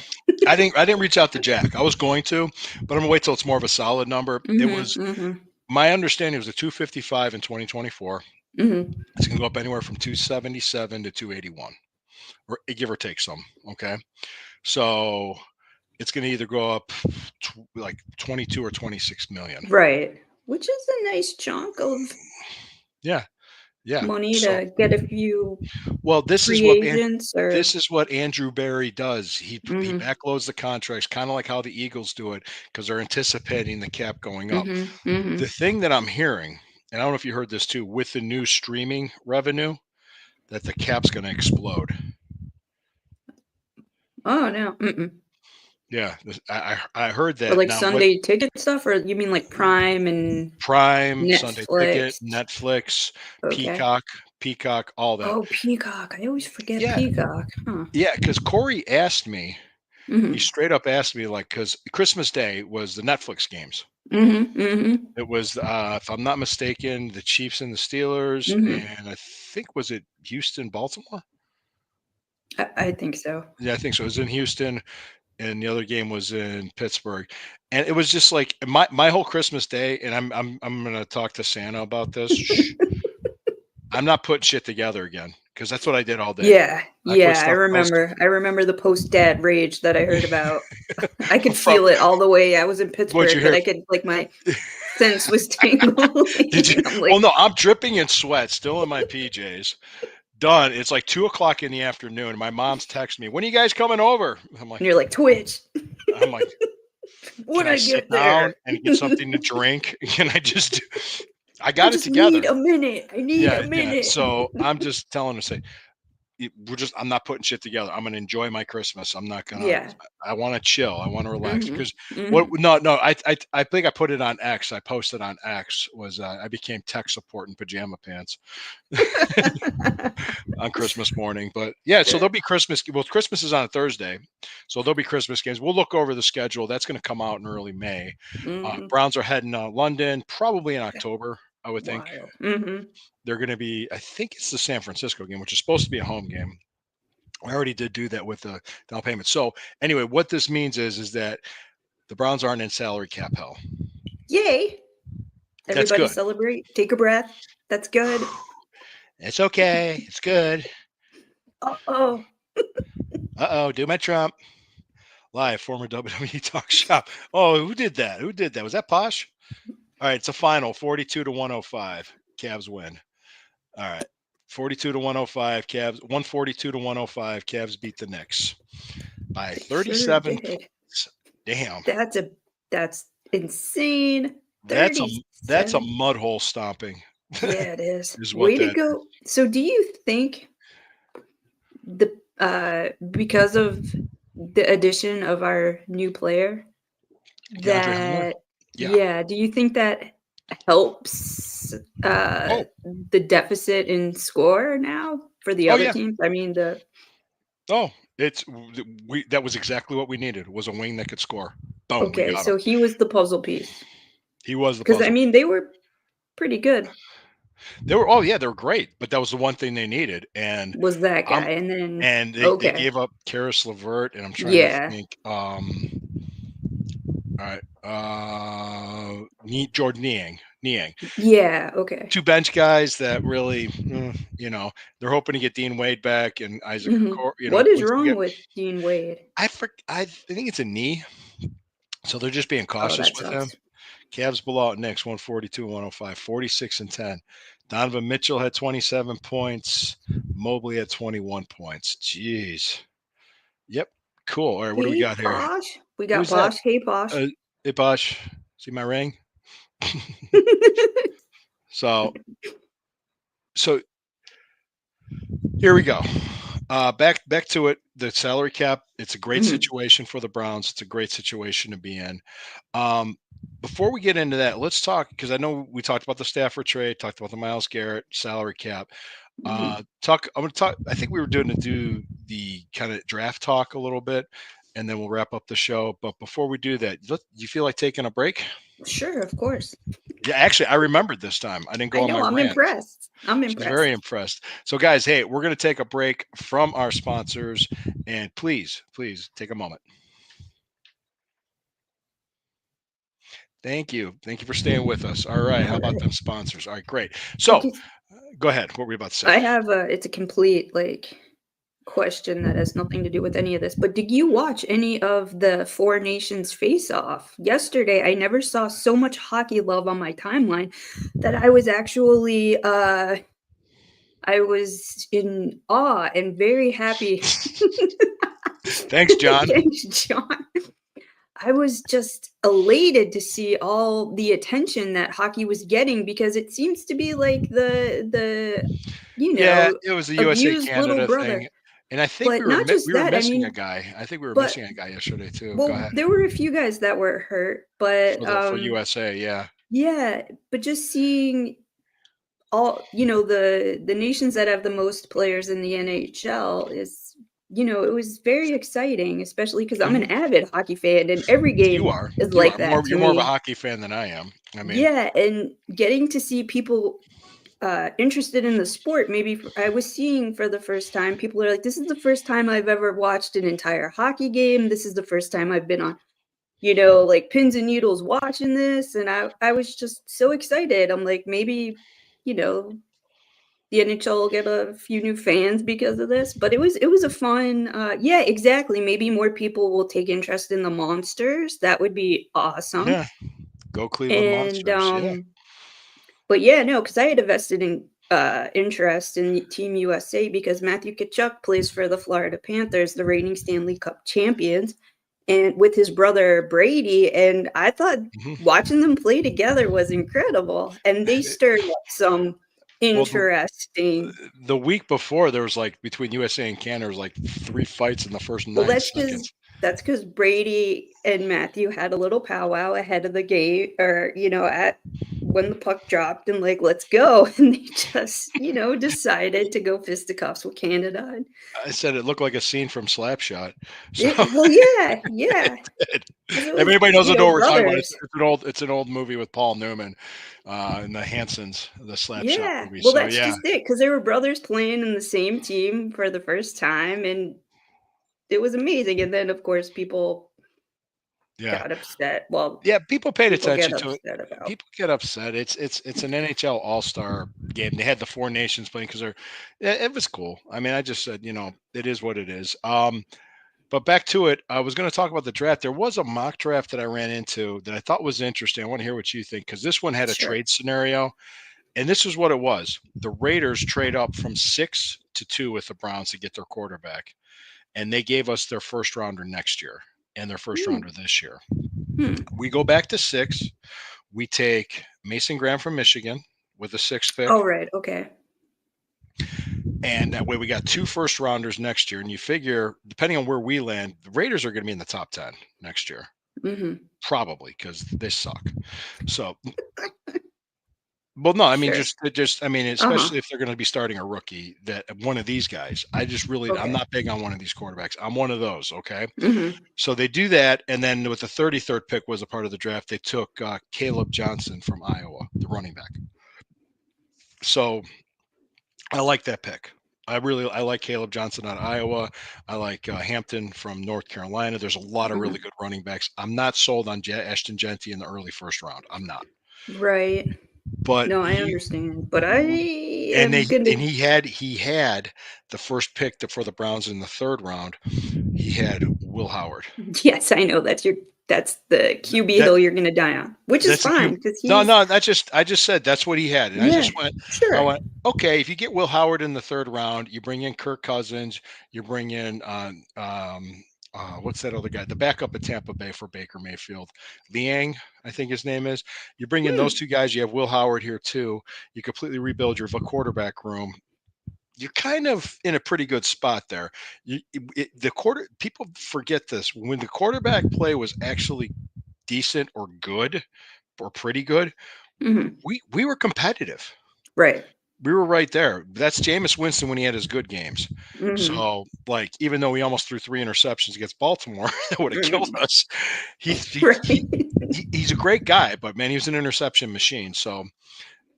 [SPEAKER 1] I didn't reach out to Jack. I was going to, but I'm gonna wait till it's more of a solid number. It
[SPEAKER 2] Mhm,
[SPEAKER 1] was
[SPEAKER 2] mhm,
[SPEAKER 1] my understanding it was a 255 in 2024.
[SPEAKER 2] mhm.
[SPEAKER 1] It's gonna go up anywhere from 277 to 281, or give or take some. Okay, so it's gonna either go up like 22 or 26 million.
[SPEAKER 2] Right, which is a nice chunk of
[SPEAKER 1] Yeah, Yeah.
[SPEAKER 2] money
[SPEAKER 1] So,
[SPEAKER 2] to get a few
[SPEAKER 1] well,
[SPEAKER 2] free agents or
[SPEAKER 1] this is what Andrew Barry does. He
[SPEAKER 2] mhm,
[SPEAKER 1] backloads the contracts, kind of like how the Eagles do it, because they're anticipating the cap going up.
[SPEAKER 2] mhm,
[SPEAKER 1] The
[SPEAKER 2] mhm.
[SPEAKER 1] thing that I'm hearing, and I don't know if you heard this too, with the new streaming revenue, that the cap's going to explode.
[SPEAKER 2] Oh, no, mm-mm.
[SPEAKER 1] Yeah, I heard
[SPEAKER 2] For,
[SPEAKER 1] that.
[SPEAKER 2] like,
[SPEAKER 1] Now what?
[SPEAKER 2] Sunday ticket stuff, or you mean, like, Prime and
[SPEAKER 1] Prime, Sunday Ticket,
[SPEAKER 2] Netflix?
[SPEAKER 1] Netflix,
[SPEAKER 2] Okay.
[SPEAKER 1] Peacock, all that.
[SPEAKER 2] Oh, Peacock. I always forget
[SPEAKER 1] Yeah,
[SPEAKER 2] Peacock, huh.
[SPEAKER 1] yeah. Because Corey asked me, he
[SPEAKER 2] Mhm.
[SPEAKER 1] straight up asked me, like, because Christmas Day was the Netflix games.
[SPEAKER 2] Mhm, mhm,
[SPEAKER 1] It was, if I'm not mistaken, the Chiefs and the Steelers,
[SPEAKER 2] mhm.
[SPEAKER 1] and I think was it Houston, Baltimore?
[SPEAKER 2] I think so.
[SPEAKER 1] Yeah, I think so. It was in Houston, and the other game was in Pittsburgh, and it was just like my whole Christmas Day. And I'm gonna talk to Santa about this. Shh. I'm not putting shit together again because that's what I did all day.
[SPEAKER 2] Yeah,
[SPEAKER 1] I put
[SPEAKER 2] yeah,
[SPEAKER 1] stuff.
[SPEAKER 2] I remember the post-dad rage that I heard about. I could
[SPEAKER 1] From
[SPEAKER 2] feel it all the way. I was in
[SPEAKER 1] what you
[SPEAKER 2] Pittsburgh, but
[SPEAKER 1] hear.
[SPEAKER 2] I could like, my sense was tingling.
[SPEAKER 1] Did you?
[SPEAKER 2] I'm
[SPEAKER 1] Well,
[SPEAKER 2] like,
[SPEAKER 1] no, I'm dripping in sweat, still in my PJs. Done. It's like 2 o'clock in the afternoon. My mom's texting me, "When are you guys coming over?" I'm like,
[SPEAKER 2] and you're like, "Twitch,
[SPEAKER 1] I'm like, can
[SPEAKER 2] when
[SPEAKER 1] I
[SPEAKER 2] I
[SPEAKER 1] sit
[SPEAKER 2] get
[SPEAKER 1] down
[SPEAKER 2] there,
[SPEAKER 1] and get something to drink? Can I just? I
[SPEAKER 2] I
[SPEAKER 1] got it
[SPEAKER 2] just need
[SPEAKER 1] together.
[SPEAKER 2] a minute. I need a
[SPEAKER 1] Yeah, yeah.
[SPEAKER 2] minute."
[SPEAKER 1] So I'm just telling her, say, I'm not putting shit together. I'm gonna enjoy my Christmas. I'm not gonna.
[SPEAKER 2] Yeah.
[SPEAKER 1] I want to chill. I want to relax
[SPEAKER 2] Mhm,
[SPEAKER 1] because what?
[SPEAKER 2] mhm.
[SPEAKER 1] No, no. I think I put it on X. I posted on X was I became tech support in pajama pants on Christmas morning. But yeah, so
[SPEAKER 2] Yeah.
[SPEAKER 1] there'll be Christmas. Well, Christmas is on a Thursday, so there'll be Christmas games. We'll look over the schedule. That's going to come out in early May.
[SPEAKER 2] Mhm.
[SPEAKER 1] Browns are heading to London probably in October. I would think
[SPEAKER 2] Wild. Mhm.
[SPEAKER 1] they're going to be. I think it's the San Francisco game, which is supposed to be a home game. I already did do that with the down payment. So anyway, what this means is that the Browns aren't in salary cap hell.
[SPEAKER 2] Yay.
[SPEAKER 1] That's
[SPEAKER 2] Everybody
[SPEAKER 1] good.
[SPEAKER 2] celebrate. Take a breath. That's good.
[SPEAKER 1] It's okay. It's good.
[SPEAKER 2] Uh-oh.
[SPEAKER 1] Uh-oh, do my Trump. Live, former WWE talk shop. Oh, who did that? Who did that? Was that Posh? All right, it's a final 42 to 105. Cavs win. All right. 42 to 105. Cavs 142 to 105. Cavs beat the Knicks by
[SPEAKER 2] Sure
[SPEAKER 1] 37
[SPEAKER 2] did.
[SPEAKER 1] points. Damn.
[SPEAKER 2] That's insane.
[SPEAKER 1] That's a that's a
[SPEAKER 2] 37.
[SPEAKER 1] mud hole stomping.
[SPEAKER 2] Yeah, it is.
[SPEAKER 1] Is what
[SPEAKER 2] Way to
[SPEAKER 1] that is.
[SPEAKER 2] go. So do you think because of the addition of our new player
[SPEAKER 1] DeAndre Hunter.
[SPEAKER 2] that
[SPEAKER 1] Yeah.
[SPEAKER 2] yeah, do you think that helps
[SPEAKER 1] Oh,
[SPEAKER 2] the deficit in score now for the
[SPEAKER 1] oh
[SPEAKER 2] other
[SPEAKER 1] yeah.
[SPEAKER 2] teams? I mean the
[SPEAKER 1] Oh, it's we that was exactly what we needed was a wing that could score. Boom, we
[SPEAKER 2] okay,
[SPEAKER 1] got him.
[SPEAKER 2] so he was the puzzle piece.
[SPEAKER 1] He was the
[SPEAKER 2] Because I
[SPEAKER 1] puzzle.
[SPEAKER 2] mean they were pretty good.
[SPEAKER 1] They were oh yeah, they were great, but that was the one thing they needed. And
[SPEAKER 2] Was that
[SPEAKER 1] I'm
[SPEAKER 2] guy, and then
[SPEAKER 1] and they
[SPEAKER 2] okay.
[SPEAKER 1] gave up Karis LeVert, and I'm trying to
[SPEAKER 2] Yeah.
[SPEAKER 1] think. All right, Jordan Niang,
[SPEAKER 2] Yeah, okay.
[SPEAKER 1] two bench guys that really, they're hoping to get Dean Wade back and Isaac.
[SPEAKER 2] Mhm.
[SPEAKER 1] You know,
[SPEAKER 2] What is
[SPEAKER 1] once
[SPEAKER 2] wrong
[SPEAKER 1] again,
[SPEAKER 2] with Dean Wade?
[SPEAKER 1] I think it's a knee, so they're just being
[SPEAKER 2] Oh,
[SPEAKER 1] cautious
[SPEAKER 2] that
[SPEAKER 1] with him.
[SPEAKER 2] sucks.
[SPEAKER 1] Cavs blow out Knicks 142 105, 46 and 10. Donovan Mitchell had 27 points. Mobley had 21 points. Jeez. Yep. Cool. All right. What do we
[SPEAKER 2] Hey,
[SPEAKER 1] got here?
[SPEAKER 2] Posh. We got
[SPEAKER 1] Who's that?
[SPEAKER 2] Posh. Hey, Posh.
[SPEAKER 1] Hey, Bosh. See my ring? So, so here we go. Back to it. The salary cap. It's a great
[SPEAKER 2] Mhm,
[SPEAKER 1] situation for the Browns. It's a great situation to be in. Um, before we get into that, let's talk because I know we talked about the Stafford trade, talked about the Myles Garrett salary cap.
[SPEAKER 2] mhm.
[SPEAKER 1] Talk. I'm going to talk. I think we were doing to do the kind of draft talk a little bit, and then we'll wrap up the show. But before we do that, do you feel like taking a break?
[SPEAKER 2] Sure, of course.
[SPEAKER 1] Yeah, actually, I remembered this time. I didn't
[SPEAKER 2] I
[SPEAKER 1] go on
[SPEAKER 2] know,
[SPEAKER 1] my
[SPEAKER 2] I'm
[SPEAKER 1] rant.
[SPEAKER 2] impressed. I'm
[SPEAKER 1] So I was very
[SPEAKER 2] impressed.
[SPEAKER 1] impressed. So, guys, hey, we're going to take a break from our sponsors, and please, please take a moment. Thank you for staying with us. All right, how about
[SPEAKER 2] Alright.
[SPEAKER 1] them sponsors? All right, great. So,
[SPEAKER 2] Okay,
[SPEAKER 1] go ahead. What were you about to say?
[SPEAKER 2] I have a it's a complete, like, question that has nothing to do with any of this, but did you watch any of the Four Nations face-off? Yesterday, I never saw so much hockey love on my timeline that I was actually, I was in awe and very happy.
[SPEAKER 1] Thanks, John.
[SPEAKER 2] Thanks, John. I was just elated to see all the attention that hockey was getting because it seems to be like the
[SPEAKER 1] Yeah, it was a USA
[SPEAKER 2] abused little
[SPEAKER 1] Canada
[SPEAKER 2] brother.
[SPEAKER 1] thing, and I think
[SPEAKER 2] But not just
[SPEAKER 1] we were
[SPEAKER 2] that, I
[SPEAKER 1] missing a
[SPEAKER 2] mean,
[SPEAKER 1] guy. I think we were
[SPEAKER 2] but
[SPEAKER 1] missing a guy yesterday too. Go
[SPEAKER 2] well,
[SPEAKER 1] ahead.
[SPEAKER 2] there were a few guys that were hurt, but
[SPEAKER 1] For USA, yeah.
[SPEAKER 2] yeah, but just seeing all the nations that have the most players in the NHL is it was very exciting, especially because I'm an
[SPEAKER 1] Mhm.
[SPEAKER 2] avid hockey fan and every
[SPEAKER 1] You
[SPEAKER 2] game
[SPEAKER 1] are.
[SPEAKER 2] is
[SPEAKER 1] You
[SPEAKER 2] like
[SPEAKER 1] are.
[SPEAKER 2] that to
[SPEAKER 1] You're more of a
[SPEAKER 2] me.
[SPEAKER 1] hockey fan than I am. I mean,
[SPEAKER 2] Yeah, and getting to see people interested in the sport, maybe I was seeing for the first time, people are like, this is the first time I've ever watched an entire hockey game. This is the first time I've been on, like pins and needles watching this. And I was just so excited. I'm like, maybe, you know, the NHL will get a few new fans because of this. But it was a fun yeah, exactly. Maybe more people will take interest in the monsters. That would be awesome.
[SPEAKER 1] yeah. Go Cleveland
[SPEAKER 2] And
[SPEAKER 1] Monsters. Yeah.
[SPEAKER 2] but yeah, no, because I had a vested interest in Team USA because Matthew Tkachuk plays for the Florida Panthers, the reigning Stanley Cup champions, and with his brother Brady. And I thought
[SPEAKER 1] Mhm.
[SPEAKER 2] watching them play together was incredible. And they stirred up some
[SPEAKER 1] Well,
[SPEAKER 2] interesting.
[SPEAKER 1] the week before there was like between USA and Canada, there was like 3 fights in the first
[SPEAKER 2] Well,
[SPEAKER 1] 9
[SPEAKER 2] that's because
[SPEAKER 1] seconds.
[SPEAKER 2] that's because Brady and Matthew had a little powwow ahead of the game, or at when the puck dropped, and like, let's go, and they just decided to go fisticuffs with Canada. And
[SPEAKER 1] I said it looked like a scene from Slapshot. So
[SPEAKER 2] well, yeah, yeah,
[SPEAKER 1] if
[SPEAKER 2] because it was
[SPEAKER 1] anybody knows what we're talking about,
[SPEAKER 2] brothers.
[SPEAKER 1] it's an old movie with Paul Newman, and the Hansons, the Slapshot
[SPEAKER 2] Yeah,
[SPEAKER 1] movie.
[SPEAKER 2] well,
[SPEAKER 1] So
[SPEAKER 2] that's
[SPEAKER 1] yeah,
[SPEAKER 2] just it because they were brothers playing in the same team for the first time, and it was amazing. And then, of course, people
[SPEAKER 1] yeah.
[SPEAKER 2] got upset. Well,
[SPEAKER 1] Yeah, people paid
[SPEAKER 2] people get
[SPEAKER 1] attention to it.
[SPEAKER 2] upset about.
[SPEAKER 1] People get upset. It's an NHL All-Star game. They had the 4 nations playing because it was cool. I mean, I just said, it is what it is. But back to it, I was going to talk about the draft. There was a mock draft that I ran into that I thought was interesting. I want to hear what you think because this one had a
[SPEAKER 2] Sure.
[SPEAKER 1] trade scenario, and this is what it was. The Raiders trade up from 6 to 2 with the Browns to get their quarterback, and they gave us their first rounder next year and their first
[SPEAKER 2] Hmm.
[SPEAKER 1] rounder this year.
[SPEAKER 2] Hmm.
[SPEAKER 1] We go back to 6. We take Mason Graham from Michigan with the 6th pick.
[SPEAKER 2] Oh, right. Okay.
[SPEAKER 1] And that way we got 2 first rounders next year. And you figure, depending on where we land, the Raiders are going to be in the top 10 next year.
[SPEAKER 2] Mhm.
[SPEAKER 1] Probably because they suck. So, well, no, I mean,
[SPEAKER 2] Sure.
[SPEAKER 1] I mean,
[SPEAKER 2] Uh-huh.
[SPEAKER 1] especially if they're going to be starting a rookie, that one of these guys, I'm
[SPEAKER 2] Okay.
[SPEAKER 1] not big on one of these quarterbacks. I'm one of those. Okay.
[SPEAKER 2] Mhm.
[SPEAKER 1] So they do that. And then with the 33rd pick was a part of the draft, they took Caleb Johnson from Iowa, the running back. So I like that pick. I like Caleb Johnson out of Iowa. I like Hampton from North Carolina. There's a lot of really
[SPEAKER 2] Mhm.
[SPEAKER 1] good running backs. I'm not sold on Ashton Genty in the early first round. I'm not.
[SPEAKER 2] Right.
[SPEAKER 1] But
[SPEAKER 2] No, I understand, but I am gonna.
[SPEAKER 1] and he had the first pick for the Browns in the third round. He had Will Howard.
[SPEAKER 2] Yes, I know that's the QB
[SPEAKER 1] That
[SPEAKER 2] hill you're gonna die on, which is
[SPEAKER 1] that's a Q.
[SPEAKER 2] fine because
[SPEAKER 1] No,
[SPEAKER 2] he's
[SPEAKER 1] no, I just said that's what he had, and
[SPEAKER 2] yeah,
[SPEAKER 1] I
[SPEAKER 2] sure.
[SPEAKER 1] went, okay. If you get Will Howard in the third round, you bring in Kirk Cousins, you bring in what's that other guy, the backup at Tampa Bay for Baker Mayfield, Liang, I think his name is. You bring in
[SPEAKER 2] Hmm.
[SPEAKER 1] those 2 guys. You have Will Howard here too. You completely rebuild your quarterback room. You're kind of in a pretty good spot there. People forget this when the quarterback play was actually decent or good or pretty good,
[SPEAKER 2] Mhm.
[SPEAKER 1] we were competitive.
[SPEAKER 2] Right.
[SPEAKER 1] We were right there. That's Jameis Winston when he had his good games.
[SPEAKER 2] Mhm.
[SPEAKER 1] So, like, even though he almost threw 3 interceptions against Baltimore, that would have killed
[SPEAKER 2] Mhm.
[SPEAKER 1] us. He, he he
[SPEAKER 2] Right.
[SPEAKER 1] he's a great guy, but man, he was an interception machine. So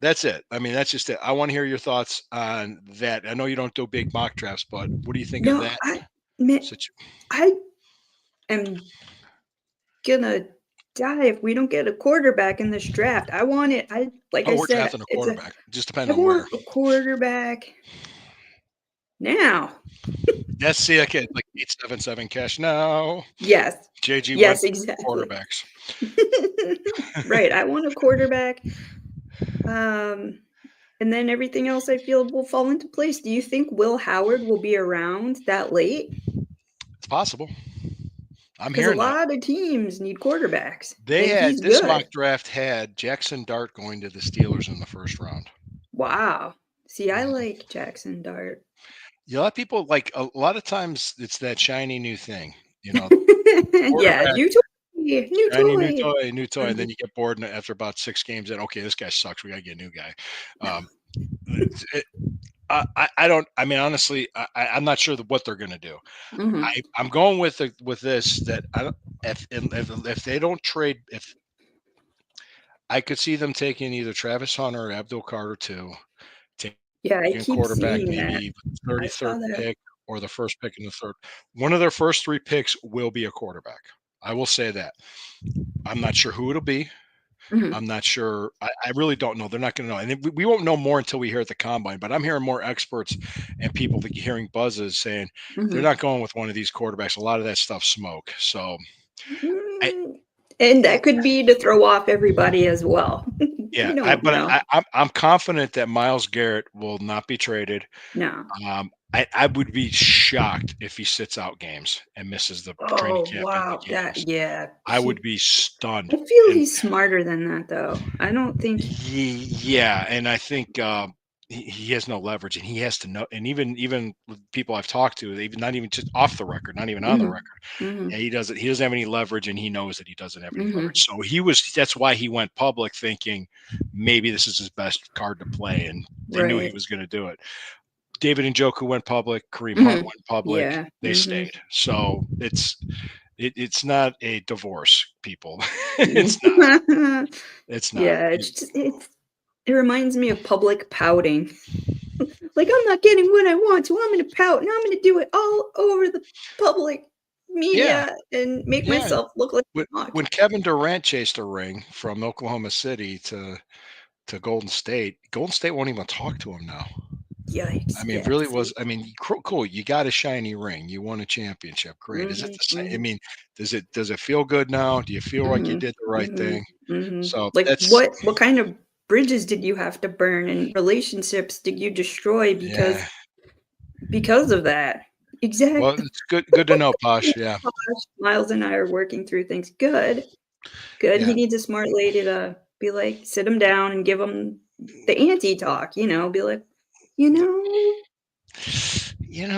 [SPEAKER 1] that's it. I mean, that's just it. I want to hear your thoughts on that. I know you don't do big mock drafts, but what do you think of
[SPEAKER 2] No,
[SPEAKER 1] that
[SPEAKER 2] me
[SPEAKER 1] situation?
[SPEAKER 2] I am gonna die if we don't get a quarterback in this draft. I want it. I like
[SPEAKER 1] Oh,
[SPEAKER 2] I
[SPEAKER 1] we're
[SPEAKER 2] said,
[SPEAKER 1] drafting a
[SPEAKER 2] it's a
[SPEAKER 1] quarterback. Just depend
[SPEAKER 2] I
[SPEAKER 1] on where.
[SPEAKER 2] want a quarterback now.
[SPEAKER 1] Yes, see, okay, like 877 cash now.
[SPEAKER 2] Yes.
[SPEAKER 1] JG went
[SPEAKER 2] Yes, exactly.
[SPEAKER 1] quarterbacks.
[SPEAKER 2] Right, I want a quarterback, um, and then everything else I feel will fall into place. Do you think Will Howard will be around that late?
[SPEAKER 1] It's possible. I'm
[SPEAKER 2] Because a
[SPEAKER 1] hearing that.
[SPEAKER 2] lot of teams need quarterbacks,
[SPEAKER 1] They
[SPEAKER 2] and
[SPEAKER 1] had
[SPEAKER 2] he's
[SPEAKER 1] this mock
[SPEAKER 2] good.
[SPEAKER 1] draft had Jackson Dart going to the Steelers in the first round.
[SPEAKER 2] Wow. See, I
[SPEAKER 1] Mhm.
[SPEAKER 2] like Jackson Dart.
[SPEAKER 1] A lot of people like a lot of times it's that shiny new thing,
[SPEAKER 2] Yeah,
[SPEAKER 1] quarterback,
[SPEAKER 2] new
[SPEAKER 1] shiny
[SPEAKER 2] toy.
[SPEAKER 1] new toy, and then
[SPEAKER 2] Mhm,
[SPEAKER 1] you get bored after about 6 games. And okay, this guy sucks. We gotta get a new guy. Um, it's- it, I don't. I mean, honestly, I'm not sure what they're gonna do.
[SPEAKER 2] mhm.
[SPEAKER 1] I'm going with this that I don't. If they don't trade, if I could see them taking either Travis Hunter or Abdul Carter too,
[SPEAKER 2] Yeah, I
[SPEAKER 1] taking
[SPEAKER 2] keep
[SPEAKER 1] quarterback
[SPEAKER 2] seeing that.
[SPEAKER 1] maybe the
[SPEAKER 2] I saw
[SPEAKER 1] 33rd
[SPEAKER 2] that.
[SPEAKER 1] pick or the first pick in the third. One of their first three picks will be a quarterback. I will say that. I'm not sure who it'll be.
[SPEAKER 2] Mhm,
[SPEAKER 1] I'm not sure. I really don't know. They're not going to know. And we won't know more until we hear at the combine. But I'm hearing more experts and people that hearing buzzes saying they're
[SPEAKER 2] mhm.
[SPEAKER 1] not going with one of these quarterbacks. A lot of that stuff smoke. So I,
[SPEAKER 2] Mm, and that could be to throw off everybody as well.
[SPEAKER 1] yeah,
[SPEAKER 2] You don't know.
[SPEAKER 1] I'm confident that Miles Garrett will not be traded.
[SPEAKER 2] No.
[SPEAKER 1] I would be shocked if he sits out games and misses the training
[SPEAKER 2] Oh,
[SPEAKER 1] camp and the
[SPEAKER 2] wow.
[SPEAKER 1] games. I would
[SPEAKER 2] He
[SPEAKER 1] be stunned.
[SPEAKER 2] I feel
[SPEAKER 1] And
[SPEAKER 2] he's smarter than that, though. I don't think
[SPEAKER 1] yeah, and I think he has no leverage, and he has to know. And even with people I've talked to, even not even just off the record, not even on the
[SPEAKER 2] Mhm,
[SPEAKER 1] record,
[SPEAKER 2] mhm,
[SPEAKER 1] yeah, he doesn't have any leverage, and he knows that he doesn't have any leverage.
[SPEAKER 2] mhm.
[SPEAKER 1] So that's why he went public, thinking maybe this is his best card to play, and they knew he
[SPEAKER 2] Right.
[SPEAKER 1] was going to do it. David Njoku went public, Kareem Hunt
[SPEAKER 2] Mhm.
[SPEAKER 1] went public,
[SPEAKER 2] Yeah,
[SPEAKER 1] they
[SPEAKER 2] mhm.
[SPEAKER 1] stayed. So it's not a divorce, people.
[SPEAKER 2] Mhm.
[SPEAKER 1] It's not. It's not.
[SPEAKER 2] Yeah, it reminds me of public pouting. Like, "I'm not getting what I want, so I'm gonna pout, and I'm gonna do it all over the public
[SPEAKER 1] Yeah,
[SPEAKER 2] media and make
[SPEAKER 1] yeah.
[SPEAKER 2] myself look like
[SPEAKER 1] When
[SPEAKER 2] a schmuck."
[SPEAKER 1] when Kevin Durant chased a ring from Oklahoma City to Golden State won't even talk to him now. I
[SPEAKER 2] Yikes,
[SPEAKER 1] mean,
[SPEAKER 2] yeah,
[SPEAKER 1] really
[SPEAKER 2] see?
[SPEAKER 1] was I mean, cool, you got a shiny ring, you won a championship, great. Is it
[SPEAKER 2] Mhm,
[SPEAKER 1] the same? I
[SPEAKER 2] mhm,
[SPEAKER 1] mean, does it feel good now? Do you feel like you
[SPEAKER 2] mhm,
[SPEAKER 1] did the right
[SPEAKER 2] mhm,
[SPEAKER 1] thing?
[SPEAKER 2] mhm.
[SPEAKER 1] So
[SPEAKER 2] Like,
[SPEAKER 1] that's
[SPEAKER 2] what kind of bridges did you have to burn and relationships did you destroy
[SPEAKER 1] yeah.
[SPEAKER 2] because of that?
[SPEAKER 1] Well,
[SPEAKER 2] Exactly.
[SPEAKER 1] it's good to know, Posh. Yeah,
[SPEAKER 2] Gosh, Miles and I are working through things. Good, good. He
[SPEAKER 1] yeah.
[SPEAKER 2] needs a smart lady to be like, sit him down and give him the anti talk, be like, you know,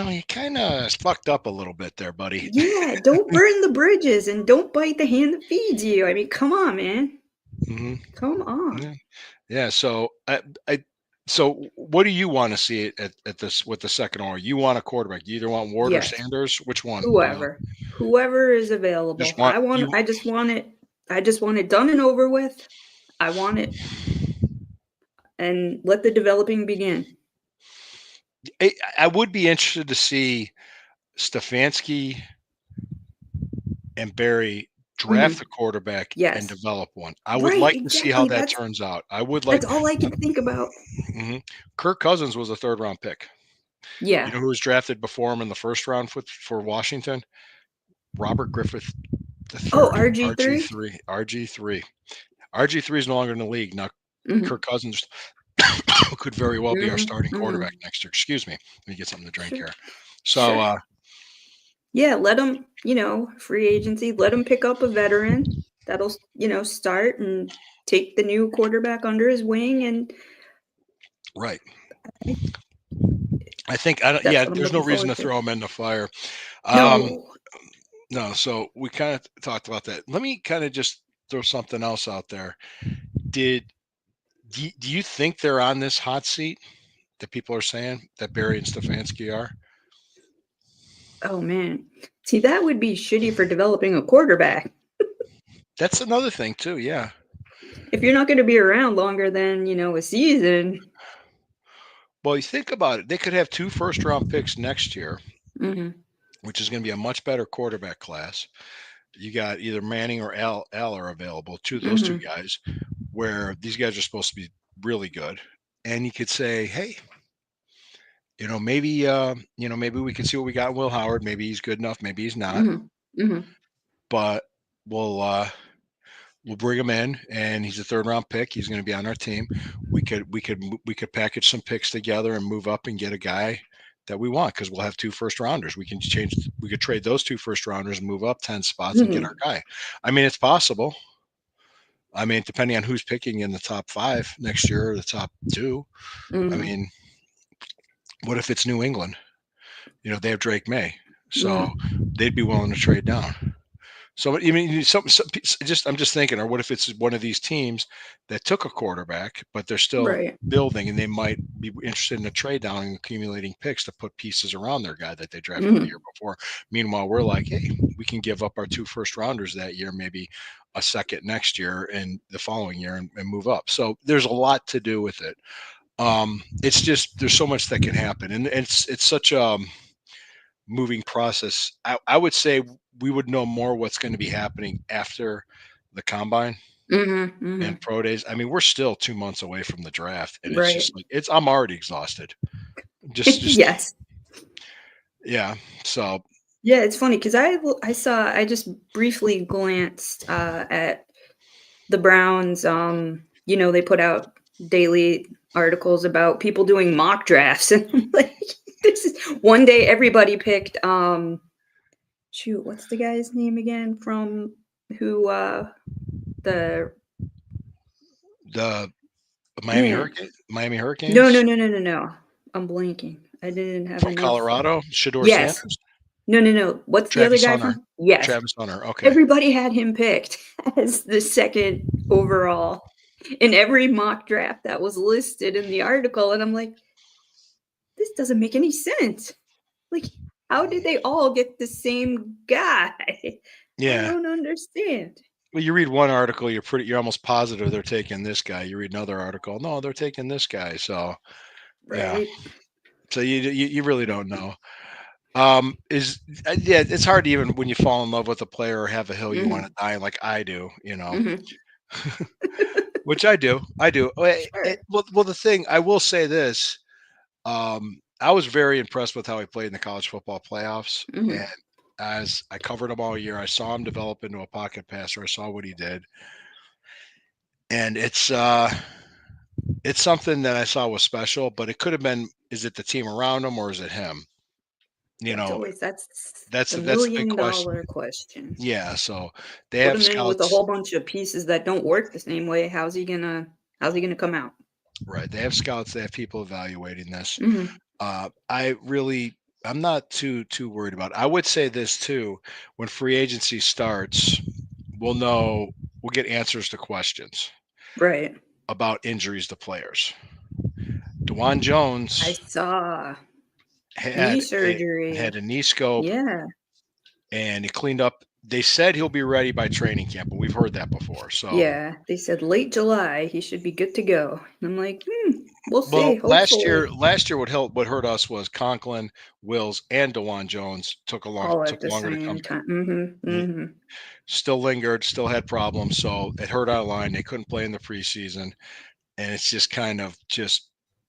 [SPEAKER 1] You kind of fucked up a little bit there, buddy.
[SPEAKER 2] yeah, don't burn the bridges and don't bite the hand that feeds you. I mean, come on, man.
[SPEAKER 1] hmm
[SPEAKER 2] Come on.
[SPEAKER 1] Yeah, yeah. So what do you want to see at this with the second or you want a quarterback? You either want Ward or
[SPEAKER 2] Yes,
[SPEAKER 1] Sanders. Which one?
[SPEAKER 2] whoever is
[SPEAKER 1] Just
[SPEAKER 2] available.
[SPEAKER 1] want you.
[SPEAKER 2] I just want it done and over with. I want it and let the developing begin.
[SPEAKER 1] I would be interested to see Stefanski and Barry draft
[SPEAKER 2] Mhm.
[SPEAKER 1] the quarterback and
[SPEAKER 2] Yes.
[SPEAKER 1] develop one. I would
[SPEAKER 2] Right,
[SPEAKER 1] like to see how
[SPEAKER 2] exactly.
[SPEAKER 1] that turns out. I would
[SPEAKER 2] That's
[SPEAKER 1] like.
[SPEAKER 2] all I can think about.
[SPEAKER 1] Mhm. Kirk Cousins was a third round pick. You
[SPEAKER 2] Yeah.
[SPEAKER 1] know who was drafted before him in the first round for Washington? Robert Griffith the
[SPEAKER 2] Oh,
[SPEAKER 1] third.
[SPEAKER 2] RG3?
[SPEAKER 1] RG3. RG3. RG3 is no longer in the league now.
[SPEAKER 2] Mhm.
[SPEAKER 1] Kirk Cousins could very well be our
[SPEAKER 2] Mhm,
[SPEAKER 1] starting quarterback
[SPEAKER 2] mhm.
[SPEAKER 1] next year. Excuse me. Let me get something to drink
[SPEAKER 2] Sure,
[SPEAKER 1] here. So,
[SPEAKER 2] sure. Yeah, let them, free agency, let them pick up a veteran that'll, start and take the new quarterback under his wing, and
[SPEAKER 1] right.
[SPEAKER 2] I
[SPEAKER 1] I think I don't.
[SPEAKER 2] that's
[SPEAKER 1] Yeah,
[SPEAKER 2] what I'm
[SPEAKER 1] there's no
[SPEAKER 2] looking
[SPEAKER 1] reason
[SPEAKER 2] forward
[SPEAKER 1] to
[SPEAKER 2] to.
[SPEAKER 1] throw him in the fire. Um,
[SPEAKER 2] No.
[SPEAKER 1] no. So we kind of talked about that. Let me kind of just throw something else out there. Did do you think they're on this hot seat that people are saying that Barry and Stefanski are?
[SPEAKER 2] Oh, man. See, that would be shitty for developing a quarterback.
[SPEAKER 1] That's another thing too. Yeah.
[SPEAKER 2] If you're not gonna be around longer than, a season.
[SPEAKER 1] Well, you think about it. They could have two first round picks next year,
[SPEAKER 2] Mhm,
[SPEAKER 1] which is going to be a much better quarterback class. You got either Manning or Al are available. Those two
[SPEAKER 2] mhm,
[SPEAKER 1] guys, where these guys are supposed to be really good. And you could say, hey, maybe we can see what we got in Will Howard. Maybe he's good enough. Maybe he's not.
[SPEAKER 2] mhm, mhm.
[SPEAKER 1] But we'll We'll bring him in, and he's a third round pick. He's going to be on our team. We could package some picks together and move up and get a guy that we want, because we'll have 2 first rounders. We could trade those 2 first rounders and move up 10 spots and get our guy. I mean, it's possible. I mean, depending on who's picking in the top 5 next year or the top 2. I mean, what if it's New England? You know, they have Drake May, so they'd be willing to trade down. So, I mean, I'm just thinking, or what if it's one of these teams that took a quarterback, but they're still building, and they might be interested in a trade down and accumulating picks to put pieces around their guy that they drafted the year before. Meanwhile, we're like, hey, we can give up our 2 first rounders that year, maybe a second next year and the following year, and move up. So there's a lot to do with it. It's just, there's so much that can happen, and it's such a moving process. I would say we would know more what's going to be happening after the combine and pro days. I mean, we're still 2 months away from the draft, and it's just like, I'm already exhausted. Just
[SPEAKER 2] yes.
[SPEAKER 1] Yeah. So
[SPEAKER 2] yeah, it's funny because I just briefly glanced at the Browns. You know, they put out daily articles about people doing mock drafts, and I'm like, this is one day everybody picked shoot, what's the guy's name again from who the
[SPEAKER 1] Miami Hurricanes?
[SPEAKER 2] No. I'm blanking. I didn't have
[SPEAKER 1] from Colorado, Shedeur
[SPEAKER 2] yes.
[SPEAKER 1] Sanders?
[SPEAKER 2] No. What's
[SPEAKER 1] Travis
[SPEAKER 2] the other guy
[SPEAKER 1] Hunter.
[SPEAKER 2] from? Yes.
[SPEAKER 1] Travis Hunter. Okay.
[SPEAKER 2] Everybody had him picked as the second overall in every mock draft that was listed in the article. And I'm like, this doesn't make any sense. Like, how did they all get the same guy?
[SPEAKER 1] Yeah.
[SPEAKER 2] I don't understand.
[SPEAKER 1] Well, you read one article, you're almost positive they're taking this guy. You read another article, no, they're taking this guy. So, yeah. So you really don't know. It's hard, even when you fall in love with a player or have a hill you want to die, like I do, you know, which I do.
[SPEAKER 2] Sure.
[SPEAKER 1] Well, the thing, I will say this, I was very impressed with how he played in the college football playoffs. And as I covered him all year, I saw him develop into a pocket passer. I saw what he did. And it's something that I saw was special, but it could have been, is it the team around him or is it him? You know, that's
[SPEAKER 2] the
[SPEAKER 1] big
[SPEAKER 2] $1 million question.
[SPEAKER 1] Yeah. So they have scouts
[SPEAKER 2] with a whole bunch of pieces that don't work the same way. How's he gonna come out?
[SPEAKER 1] Right. They have scouts. They have people evaluating this. I'm not too worried about it. I would say this too: when free agency starts, we'll get answers to questions about injuries to players. DeJuan Jones,
[SPEAKER 2] I saw
[SPEAKER 1] had
[SPEAKER 2] knee surgery,
[SPEAKER 1] had a knee scope, and he cleaned up. They said he'll be ready by training camp, but we've heard that before. So
[SPEAKER 2] yeah, they said late July he should be good to go. And I'm like, we'll see.
[SPEAKER 1] Well, last year what hurt us was Conklin, Wills, and DeJuan Jones took longer to come back. Still lingered, still had problems, so it hurt our line. They couldn't play in the preseason, and it's just kind of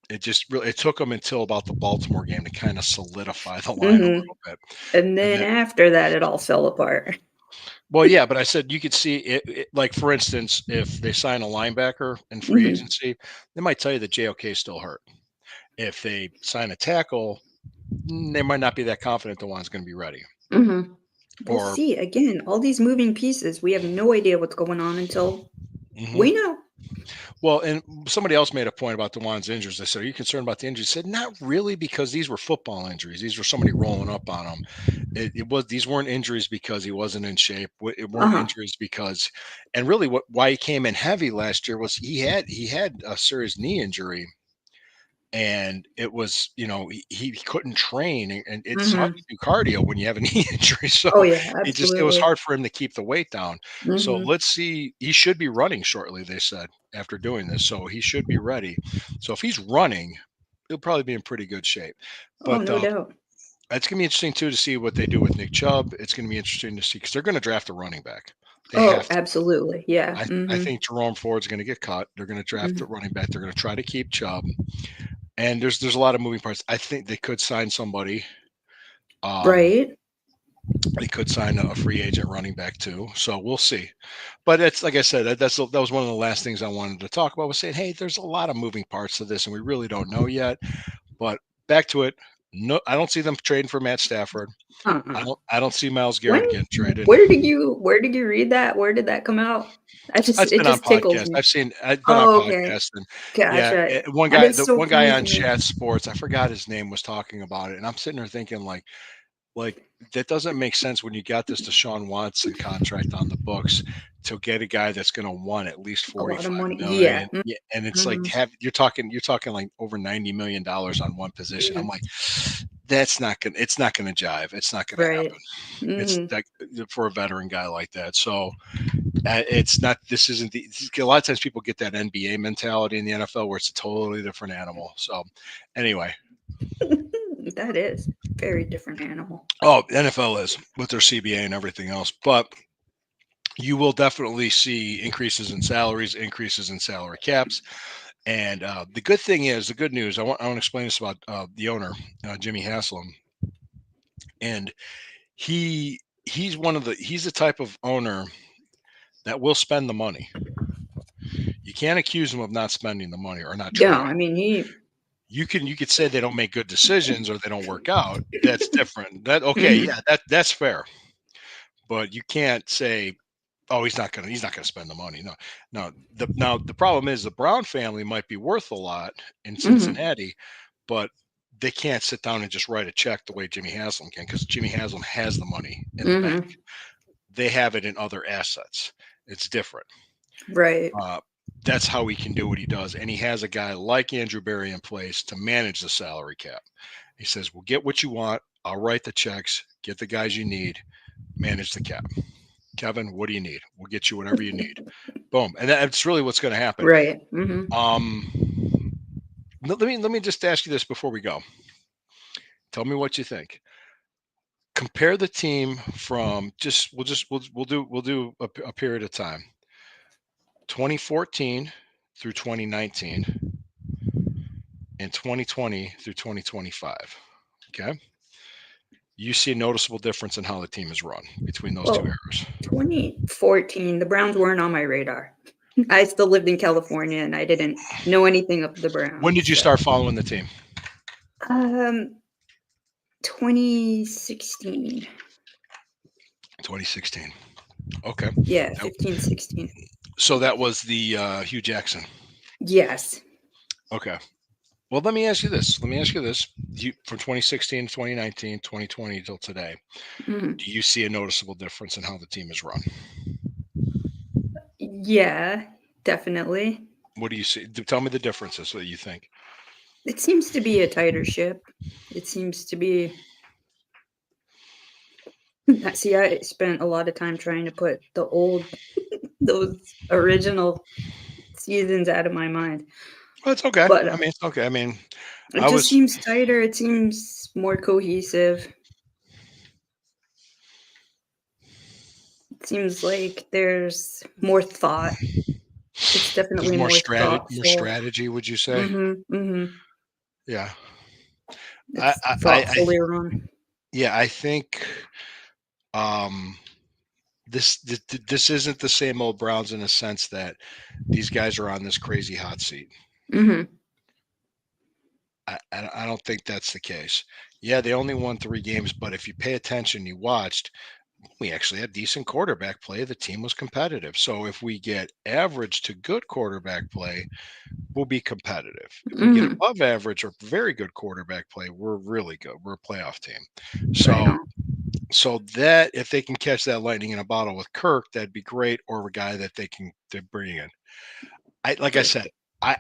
[SPEAKER 1] it took them until about the Baltimore game to kind of solidify the line a little bit.
[SPEAKER 2] And then after that, it all fell apart.
[SPEAKER 1] Well, yeah, but I said you could see it, like, for instance, if they sign a linebacker in free agency, they might tell you that JOK is still hurt. If they sign a tackle, they might not be that confident the one's going to be ready.
[SPEAKER 2] We'll see. Again, all these moving pieces, we have no idea what's going on until we know.
[SPEAKER 1] Well, and somebody else made a point about DeJuan's injuries. They said, "Are you concerned about the injuries?" I said, "Not really, because these were football injuries. These were somebody rolling up on him. These weren't injuries because he wasn't in shape. It weren't injuries because, and really, why he came in heavy last year was he had a serious knee injury, and it was, he couldn't train, and it's hard to do cardio when you have a knee injury. So it was hard for him to keep the weight down. So let's see. He should be running shortly, they said, after doing this. So he should be ready. So if he's running, he'll probably be in pretty good shape. But
[SPEAKER 2] no doubt.
[SPEAKER 1] It's going to be interesting too to see what they do with Nick Chubb. It's going to be interesting to see, because they're going to draft a running back.
[SPEAKER 2] Absolutely. Yeah.
[SPEAKER 1] I think Jerome Ford's going to get cut. They're going to draft a running back. They're going to try to keep Chubb. And there's a lot of moving parts. I think they could sign somebody.
[SPEAKER 2] Right.
[SPEAKER 1] They could sign a free agent running back too, so we'll see. But it's like I said, that was one of the last things I wanted to talk about was saying, hey, there's a lot of moving parts to this, and we really don't know yet. But back to it, no, I don't see them trading for Matt Stafford.
[SPEAKER 2] Uh-uh.
[SPEAKER 1] I don't see Myles
[SPEAKER 2] When
[SPEAKER 1] Garrett getting traded.
[SPEAKER 2] where did you read that? Where did that come out?
[SPEAKER 1] It's
[SPEAKER 2] It
[SPEAKER 1] been on
[SPEAKER 2] just tickles
[SPEAKER 1] podcasts.
[SPEAKER 2] me.
[SPEAKER 1] I've been on
[SPEAKER 2] Oh, okay.
[SPEAKER 1] podcasts, and yeah,
[SPEAKER 2] Gotcha. That is
[SPEAKER 1] the
[SPEAKER 2] so
[SPEAKER 1] one guy
[SPEAKER 2] funny to
[SPEAKER 1] on
[SPEAKER 2] me.
[SPEAKER 1] Chat Sports, I forgot his name, was talking about it, and I'm sitting there thinking like that doesn't make sense when you got this Deshaun Watson contract on the books to get a guy that's going to want at least
[SPEAKER 2] A lot of
[SPEAKER 1] 45
[SPEAKER 2] money. Yeah.
[SPEAKER 1] million. Yeah, and it's like
[SPEAKER 2] Mhm,
[SPEAKER 1] you're talking like over $90 million on one position. I'm
[SPEAKER 2] mhm.
[SPEAKER 1] like, it's not gonna jive. It's not gonna
[SPEAKER 2] Right.
[SPEAKER 1] happen. It's
[SPEAKER 2] Mhm.
[SPEAKER 1] like for a veteran guy like that. So it's not. This isn't the. A lot of times people get that NBA mentality in the NFL where it's a totally different animal. So anyway,
[SPEAKER 2] That is very different animal.
[SPEAKER 1] oh, NFL is with their CBA and everything else, but you will definitely see increases in salaries, increases in salary caps. And the good thing is, the good news, I want to explain this about the owner, Jimmy Haslam. And he's he's the type of owner that will spend the money. You can't accuse him of not spending the money or not
[SPEAKER 2] No,
[SPEAKER 1] trying.
[SPEAKER 2] I mean,
[SPEAKER 1] You could say they don't make good decisions or they don't work out. That's different. That okay,
[SPEAKER 2] mhm,
[SPEAKER 1] yeah, that's fair. But you can't say, oh, he's not gonna spend the money. No, no. The problem is the Brown family might be worth a lot in
[SPEAKER 2] mhm,
[SPEAKER 1] Cincinnati, but they can't sit down and just write a check the way Jimmy Haslam can because Jimmy Haslam has the money in the bank.
[SPEAKER 2] mhm.
[SPEAKER 1] They have it in other assets. It's different.
[SPEAKER 2] Right.
[SPEAKER 1] Uh, that's how he can do what he does, and he has a guy like Andrew Berry in place to manage the salary cap. He says, "Well, get what you want. I'll write the checks. Get the guys you need. Manage the cap." Kevin, what do you need? We'll get you whatever you need. Boom. And that's really what's going to happen.
[SPEAKER 2] Right. Mhm.
[SPEAKER 1] Um, let me just ask you this before we go. Tell me what you think. Compare the team from we'll do a period of time. 2014 through 2019 and 2020 through 2025. Okay. You see a noticeable difference in how the team is run between those two
[SPEAKER 2] Well,
[SPEAKER 1] eras.
[SPEAKER 2] 2014, the Browns weren't on my radar. I still lived in California, and I didn't know anything of the
[SPEAKER 1] When did
[SPEAKER 2] Browns,
[SPEAKER 1] you
[SPEAKER 2] so
[SPEAKER 1] start following the team?
[SPEAKER 2] um, 2016.
[SPEAKER 1] 2016. Okay.
[SPEAKER 2] Yeah,
[SPEAKER 1] Now,
[SPEAKER 2] 15, 16.
[SPEAKER 1] so that was the Hugh Jackson.
[SPEAKER 2] Yes.
[SPEAKER 1] Okay. Well, let me ask you this. Let me ask you this. From 2016 to 2019, 2020 till today,
[SPEAKER 2] Mhm.
[SPEAKER 1] do you see a noticeable difference in how the team is run?
[SPEAKER 2] Yeah, definitely.
[SPEAKER 1] What do you see? Tell me the differences that you think.
[SPEAKER 2] It seems to be a tighter ship. It seems to be see, I spent a lot of time trying to put those original seasons out of my mind,
[SPEAKER 1] Well, it's okay.
[SPEAKER 2] but,
[SPEAKER 1] I mean, it's okay. I mean,
[SPEAKER 2] it
[SPEAKER 1] I
[SPEAKER 2] just
[SPEAKER 1] was
[SPEAKER 2] seems tighter, it seems more cohesive. It seems like there's more thought. It's
[SPEAKER 1] there's
[SPEAKER 2] definitely more
[SPEAKER 1] more
[SPEAKER 2] thoughtful.
[SPEAKER 1] strategy. Would you say?
[SPEAKER 2] Mhm, mhm.
[SPEAKER 1] Yeah.
[SPEAKER 2] It's
[SPEAKER 1] I
[SPEAKER 2] thoughtfully run.
[SPEAKER 1] yeah. I think um, this isn't the same old Browns in a sense that these guys are on this crazy hot seat.
[SPEAKER 2] Mhm,
[SPEAKER 1] I don't think that's the case. Yeah, they only won 3 games, but if you pay attention, you watched, we actually had decent quarterback play. The team was competitive. So if we get average to good quarterback play, we'll be competitive. If we get
[SPEAKER 2] mhm.
[SPEAKER 1] above average or very good quarterback play, we're really good. We're a playoff team.
[SPEAKER 2] Right
[SPEAKER 1] So
[SPEAKER 2] on.
[SPEAKER 1] so that if they can catch that lightning in a bottle with Kirk, that'd be great. Or a guy that they bring in. I like I
[SPEAKER 2] Right.
[SPEAKER 1] said, I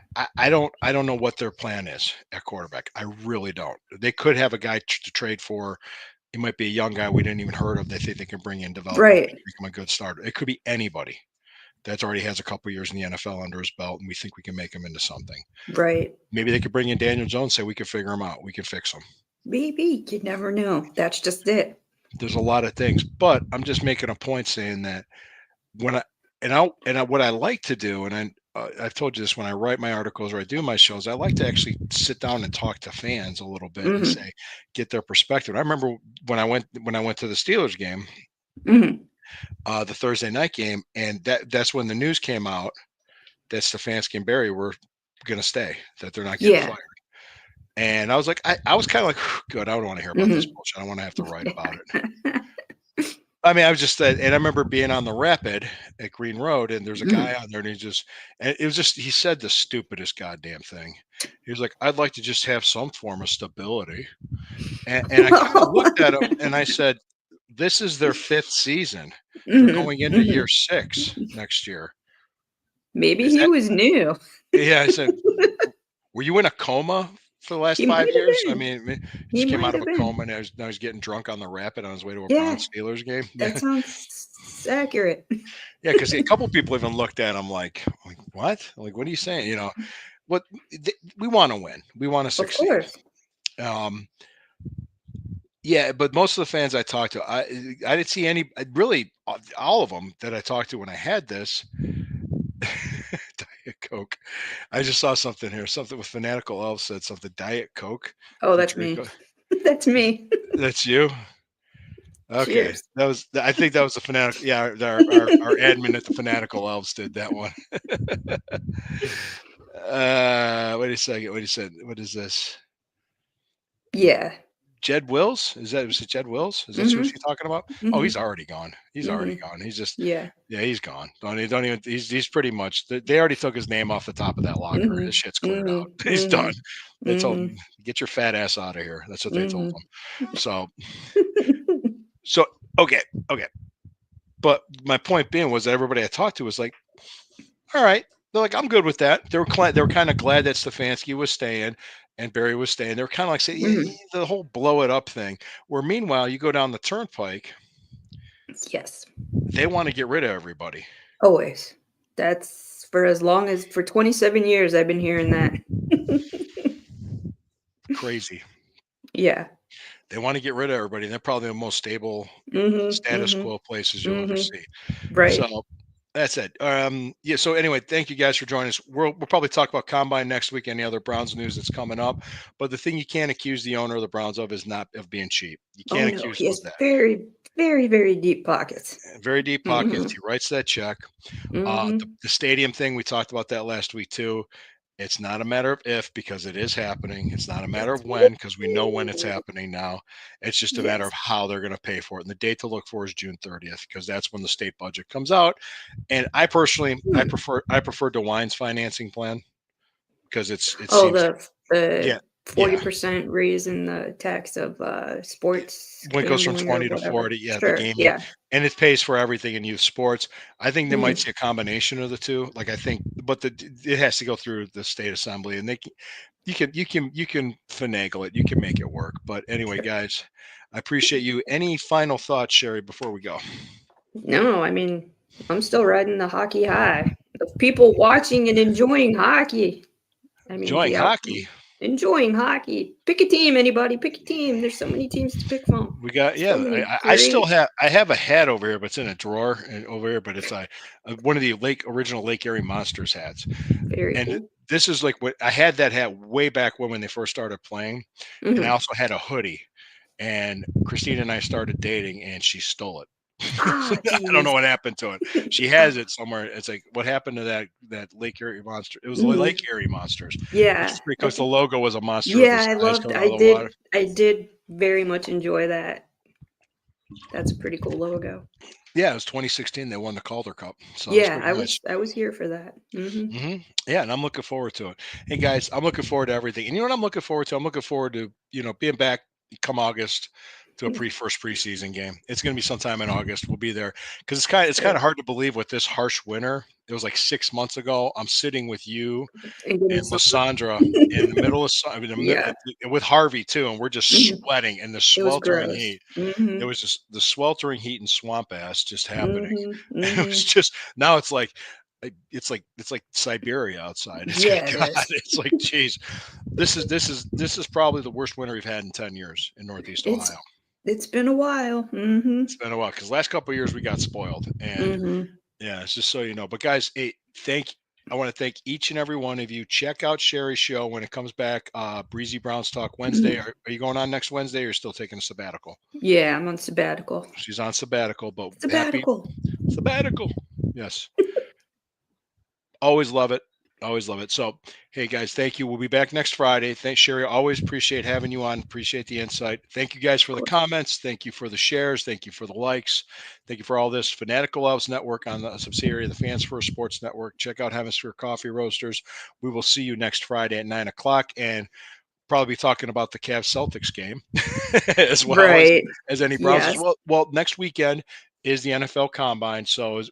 [SPEAKER 1] don't know what their plan is at quarterback. I really don't. They could have a guy to trade for. He might be a young guy we didn't even heard of. They think they can bring in, develop him,
[SPEAKER 2] Right,
[SPEAKER 1] make him a good starter. It could be anybody that already has a couple years in the NFL under his belt, and we think we can make him into something.
[SPEAKER 2] right.
[SPEAKER 1] Maybe they could bring in Daniel Jones, say we could figure him out, we can fix him.
[SPEAKER 2] Maybe, you never know. That's just it.
[SPEAKER 1] There's a lot of things, but I'm just making a point saying that when I what I like to do, and I've told you this when I write my articles or I do my shows. I like to actually sit down and talk to fans a little bit and
[SPEAKER 2] Mhm.
[SPEAKER 1] say, get their perspective. I remember when I went to the Steelers game,
[SPEAKER 2] Mhm.
[SPEAKER 1] the Thursday night game, and that's when the news came out that Stefanski and Barry were going to stay, that they're not getting
[SPEAKER 2] Yeah.
[SPEAKER 1] fired. And I was like, I was kind of like, good. I don't want to hear about this
[SPEAKER 2] Mhm.
[SPEAKER 1] bullshit. I don't want to have to write about it.
[SPEAKER 2] Yeah.
[SPEAKER 1] I mean, I was just, and I remember being on the Rapid at Green Road, and there's a guy
[SPEAKER 2] Mhm.
[SPEAKER 1] on there, and and it was just, he said the stupidest goddamn thing. He was like, I'd like to just have some form of stability. And I kind of looked at him and I said, this is their fifth season. They're
[SPEAKER 2] Mhm.
[SPEAKER 1] going into year
[SPEAKER 2] Mhm.
[SPEAKER 1] 6 next year.
[SPEAKER 2] Maybe
[SPEAKER 1] Is
[SPEAKER 2] he
[SPEAKER 1] that,
[SPEAKER 2] was new.
[SPEAKER 1] yeah, I said, were you in a coma for the last
[SPEAKER 2] He might
[SPEAKER 1] 5
[SPEAKER 2] have
[SPEAKER 1] years? I
[SPEAKER 2] been.
[SPEAKER 1] mean, he
[SPEAKER 2] He
[SPEAKER 1] just came
[SPEAKER 2] might
[SPEAKER 1] out of
[SPEAKER 2] have
[SPEAKER 1] a
[SPEAKER 2] been.
[SPEAKER 1] coma and now he's getting drunk on the Rapid on his way to a
[SPEAKER 2] Yeah,
[SPEAKER 1] Browns Steelers game.
[SPEAKER 2] that
[SPEAKER 1] Yeah.
[SPEAKER 2] sounds accurate.
[SPEAKER 1] Yeah, because a couple people even looked at him like, what? Like, what are you saying? What we want to win. We want to
[SPEAKER 2] Of
[SPEAKER 1] succeed.
[SPEAKER 2] course.
[SPEAKER 1] Um, yeah, but most of the fans I talked to, I didn't see any really all of them that I talked to when I had this Diet Coke. I just saw something here. Something with Fanatical Elf said something. Diet Coke.
[SPEAKER 2] Oh,
[SPEAKER 1] You
[SPEAKER 2] that's
[SPEAKER 1] drink.
[SPEAKER 2] me. That's me.
[SPEAKER 1] That's you. Okay,
[SPEAKER 2] Cheers.
[SPEAKER 1] that was. I think that was the Fanatical. Yeah, our admin at the Fanatical Elves did that one. Wait a second. What he said. What is this?
[SPEAKER 2] Yeah.
[SPEAKER 1] Jed Wills? Was it Jed Wills? Is that who
[SPEAKER 2] Mhm.
[SPEAKER 1] he's talking about? Oh, he's
[SPEAKER 2] Mhm.
[SPEAKER 1] already gone. He's already
[SPEAKER 2] Mhm.
[SPEAKER 1] gone. He's just
[SPEAKER 2] Yeah.
[SPEAKER 1] yeah, he's gone. Don't even he's pretty much they already took his name off the top of that locker. His
[SPEAKER 2] Mhm.
[SPEAKER 1] shit's cleared out.
[SPEAKER 2] Mhm.
[SPEAKER 1] He's done.
[SPEAKER 2] Mhm.
[SPEAKER 1] They told him,
[SPEAKER 2] Mhm.
[SPEAKER 1] get your fat ass out of here. That's what they told
[SPEAKER 2] Mhm.
[SPEAKER 1] him. So so okay, okay. But my point being was that everybody I talked to was like, all right. They're like, I'm good with that. They were kind of glad that Stefanski was staying and Barry was staying. They were kind of like saying, yeah,
[SPEAKER 2] Mhm.
[SPEAKER 1] the whole blow it up thing. Where meanwhile, you go down the turnpike,
[SPEAKER 2] Yes.
[SPEAKER 1] they want to get rid of everybody.
[SPEAKER 2] Always. That's for 27 years I've been hearing that.
[SPEAKER 1] Crazy.
[SPEAKER 2] Yeah.
[SPEAKER 1] They want to get rid of everybody. They're probably the most stable
[SPEAKER 2] Mhm.
[SPEAKER 1] status
[SPEAKER 2] Mhm.
[SPEAKER 1] quo places you'll ever
[SPEAKER 2] Mhm.
[SPEAKER 1] see.
[SPEAKER 2] Right.
[SPEAKER 1] So that's it. Yeah. So anyway, thank you guys for joining us. We'll probably talk about combine next week. Any other Browns news that's coming up. But the thing you can't accuse the owner of the Browns of is not of being cheap. You
[SPEAKER 2] Oh,
[SPEAKER 1] can't
[SPEAKER 2] no.
[SPEAKER 1] accuse
[SPEAKER 2] He
[SPEAKER 1] them of
[SPEAKER 2] has
[SPEAKER 1] that.
[SPEAKER 2] very, very, very deep pockets.
[SPEAKER 1] Very deep pockets. He
[SPEAKER 2] Mhm.
[SPEAKER 1] writes that check.
[SPEAKER 2] Mhm.
[SPEAKER 1] The stadium thing we talked about that last week too. It's not a matter of if because it is happening. It's not a matter
[SPEAKER 2] That's
[SPEAKER 1] of
[SPEAKER 2] what it
[SPEAKER 1] when because we know when it's
[SPEAKER 2] is.
[SPEAKER 1] happening now. It's just a matter of
[SPEAKER 2] Yes.
[SPEAKER 1] how they're going to pay for it. And the date to look for is June 30th because that's when the state budget comes out. And I personally,
[SPEAKER 2] Hmm.
[SPEAKER 1] I prefer DeWine's financing plan because it
[SPEAKER 2] Oh,
[SPEAKER 1] seems
[SPEAKER 2] the
[SPEAKER 1] yeah yeah
[SPEAKER 2] 40% raise in the tax of, sports
[SPEAKER 1] when it goes from
[SPEAKER 2] gambling or
[SPEAKER 1] 20 to
[SPEAKER 2] whatever.
[SPEAKER 1] 40, yeah, the
[SPEAKER 2] Sure,
[SPEAKER 1] gaming,
[SPEAKER 2] yeah.
[SPEAKER 1] and it pays for everything in youth sports. I think they might
[SPEAKER 2] Mhm.
[SPEAKER 1] see a combination of the two. Like I think, but it has to go through the state assembly, and you can finagle it. You can make it work. But anyway,
[SPEAKER 2] Sure.
[SPEAKER 1] guys, I appreciate you. Any final thoughts, Sherry, before we go?
[SPEAKER 2] No, I mean, I'm still riding the hockey high of people watching and enjoying hockey. I mean,
[SPEAKER 1] Enjoying
[SPEAKER 2] the outcome.
[SPEAKER 1] hockey.
[SPEAKER 2] Enjoying hockey. Pick a team, anybody. Pick a team. There's so many teams to pick from.
[SPEAKER 1] We got
[SPEAKER 2] So
[SPEAKER 1] yeah.
[SPEAKER 2] many
[SPEAKER 1] I still
[SPEAKER 2] great.
[SPEAKER 1] have a hat over here, but it's in a drawer over here. But it's one of the original Lake Erie Monsters hats.
[SPEAKER 2] Very
[SPEAKER 1] And
[SPEAKER 2] cool.
[SPEAKER 1] this is like what I had that hat way back when they first started playing, and I
[SPEAKER 2] Mhm.
[SPEAKER 1] also had a hoodie. And Christina and I started dating, and she stole it.
[SPEAKER 2] Ah,
[SPEAKER 1] I don't know
[SPEAKER 2] geez.
[SPEAKER 1] what happened to it. She has it somewhere. It's like what happened to that Lake Erie monster? It was the Lake
[SPEAKER 2] Mhm.
[SPEAKER 1] Erie Monsters, which
[SPEAKER 2] Yeah,
[SPEAKER 1] is pretty
[SPEAKER 2] I
[SPEAKER 1] because the
[SPEAKER 2] think
[SPEAKER 1] logo was a monster of
[SPEAKER 2] yeah,
[SPEAKER 1] its
[SPEAKER 2] I
[SPEAKER 1] size
[SPEAKER 2] loved
[SPEAKER 1] coming out of the water.
[SPEAKER 2] I did very much enjoy that. That's a pretty cool logo.
[SPEAKER 1] Yeah, it was 2016. They won the Calder Cup, so it was
[SPEAKER 2] Yeah,
[SPEAKER 1] pretty nice.
[SPEAKER 2] I was here for that. Mhm.
[SPEAKER 1] Yeah, and I'm looking forward to it. Hey guys, I'm looking forward to everything. And you know what I'm looking forward to? I'm looking forward to being back come August to a
[SPEAKER 2] Yeah,
[SPEAKER 1] first preseason game. It's going to be sometime in August. We'll be there because it's kind of
[SPEAKER 2] sure.
[SPEAKER 1] hard to believe with this harsh winter. It was like 6 months ago. I'm sitting with you
[SPEAKER 2] And getting
[SPEAKER 1] and
[SPEAKER 2] some
[SPEAKER 1] Lysandra in the middle of I mean,
[SPEAKER 2] Yeah.
[SPEAKER 1] with Harvey too, and we're just
[SPEAKER 2] Mhm.
[SPEAKER 1] sweating in the
[SPEAKER 2] It was
[SPEAKER 1] sweltering
[SPEAKER 2] gross.
[SPEAKER 1] heat. It
[SPEAKER 2] Mhm.
[SPEAKER 1] was just the sweltering heat and swamp ass just happening.
[SPEAKER 2] Mhm.
[SPEAKER 1] It was
[SPEAKER 2] Mhm.
[SPEAKER 1] just now it's like Siberia outside. It's like
[SPEAKER 2] Yeah, it
[SPEAKER 1] God,
[SPEAKER 2] is.
[SPEAKER 1] it's like geez, this is probably the worst winter we've had in 10 years in Northeast Ohio.
[SPEAKER 2] It's it's been a while.
[SPEAKER 1] It's
[SPEAKER 2] Mhm.
[SPEAKER 1] been a while because last couple of years we got spoiled, and
[SPEAKER 2] Mhm.
[SPEAKER 1] yeah, it's just so you know. But guys, hey, I want to thank each and every one of you. Check out Sherry's show when it comes back. Breezy Browns Talk Wednesday.
[SPEAKER 2] Mhm.
[SPEAKER 1] Are you going on next Wednesday, or you're still taking a sabbatical?
[SPEAKER 2] Yeah, I'm on sabbatical.
[SPEAKER 1] She's on sabbatical, but happy
[SPEAKER 2] Sabbatical.
[SPEAKER 1] sabbatical. Yes. Always love it. Always love it. So, hey guys, thank you. We'll be back next Friday. Thanks, Sherry. Always appreciate having you on. Appreciate the insight. Thank you guys for the comments. Thank you for the shares. Thank you for the likes. Thank you for all this. Fanatical Elves Network on the subsidiary of the Fans First Sports Network. Check out Hemisphere Coffee Roasters. We will see you next Friday at 9 o'clock, and probably be talking about the Cavs Celtics game as well
[SPEAKER 2] Right.
[SPEAKER 1] as any Browns as
[SPEAKER 2] Yes.
[SPEAKER 1] well. Well, next weekend is the NFL Combine, so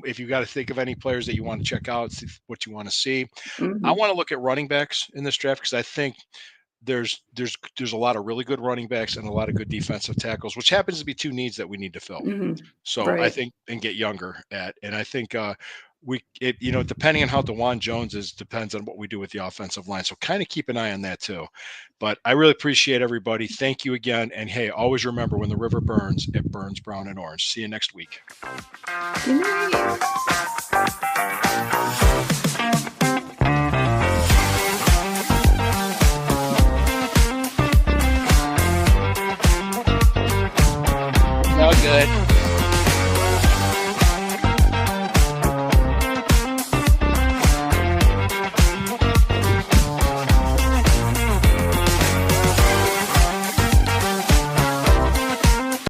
[SPEAKER 1] if you got to think of any players that you want to check out, see what you want to see. I
[SPEAKER 2] Mhm.
[SPEAKER 1] want to look at running backs in this draft because I think there's a lot of really good running backs and a lot of good defensive tackles, which happens to be two needs that we need to fill.
[SPEAKER 2] Mhm.
[SPEAKER 1] So I
[SPEAKER 2] Right.
[SPEAKER 1] think and get younger and I think depending on how DeJuan Jones is depends on what we do with the offensive line. So kind of keep an eye on that too. But I really appreciate everybody. Thank you again. And hey, always remember when the river burns, it burns brown and orange. See you next week.
[SPEAKER 2] Good night.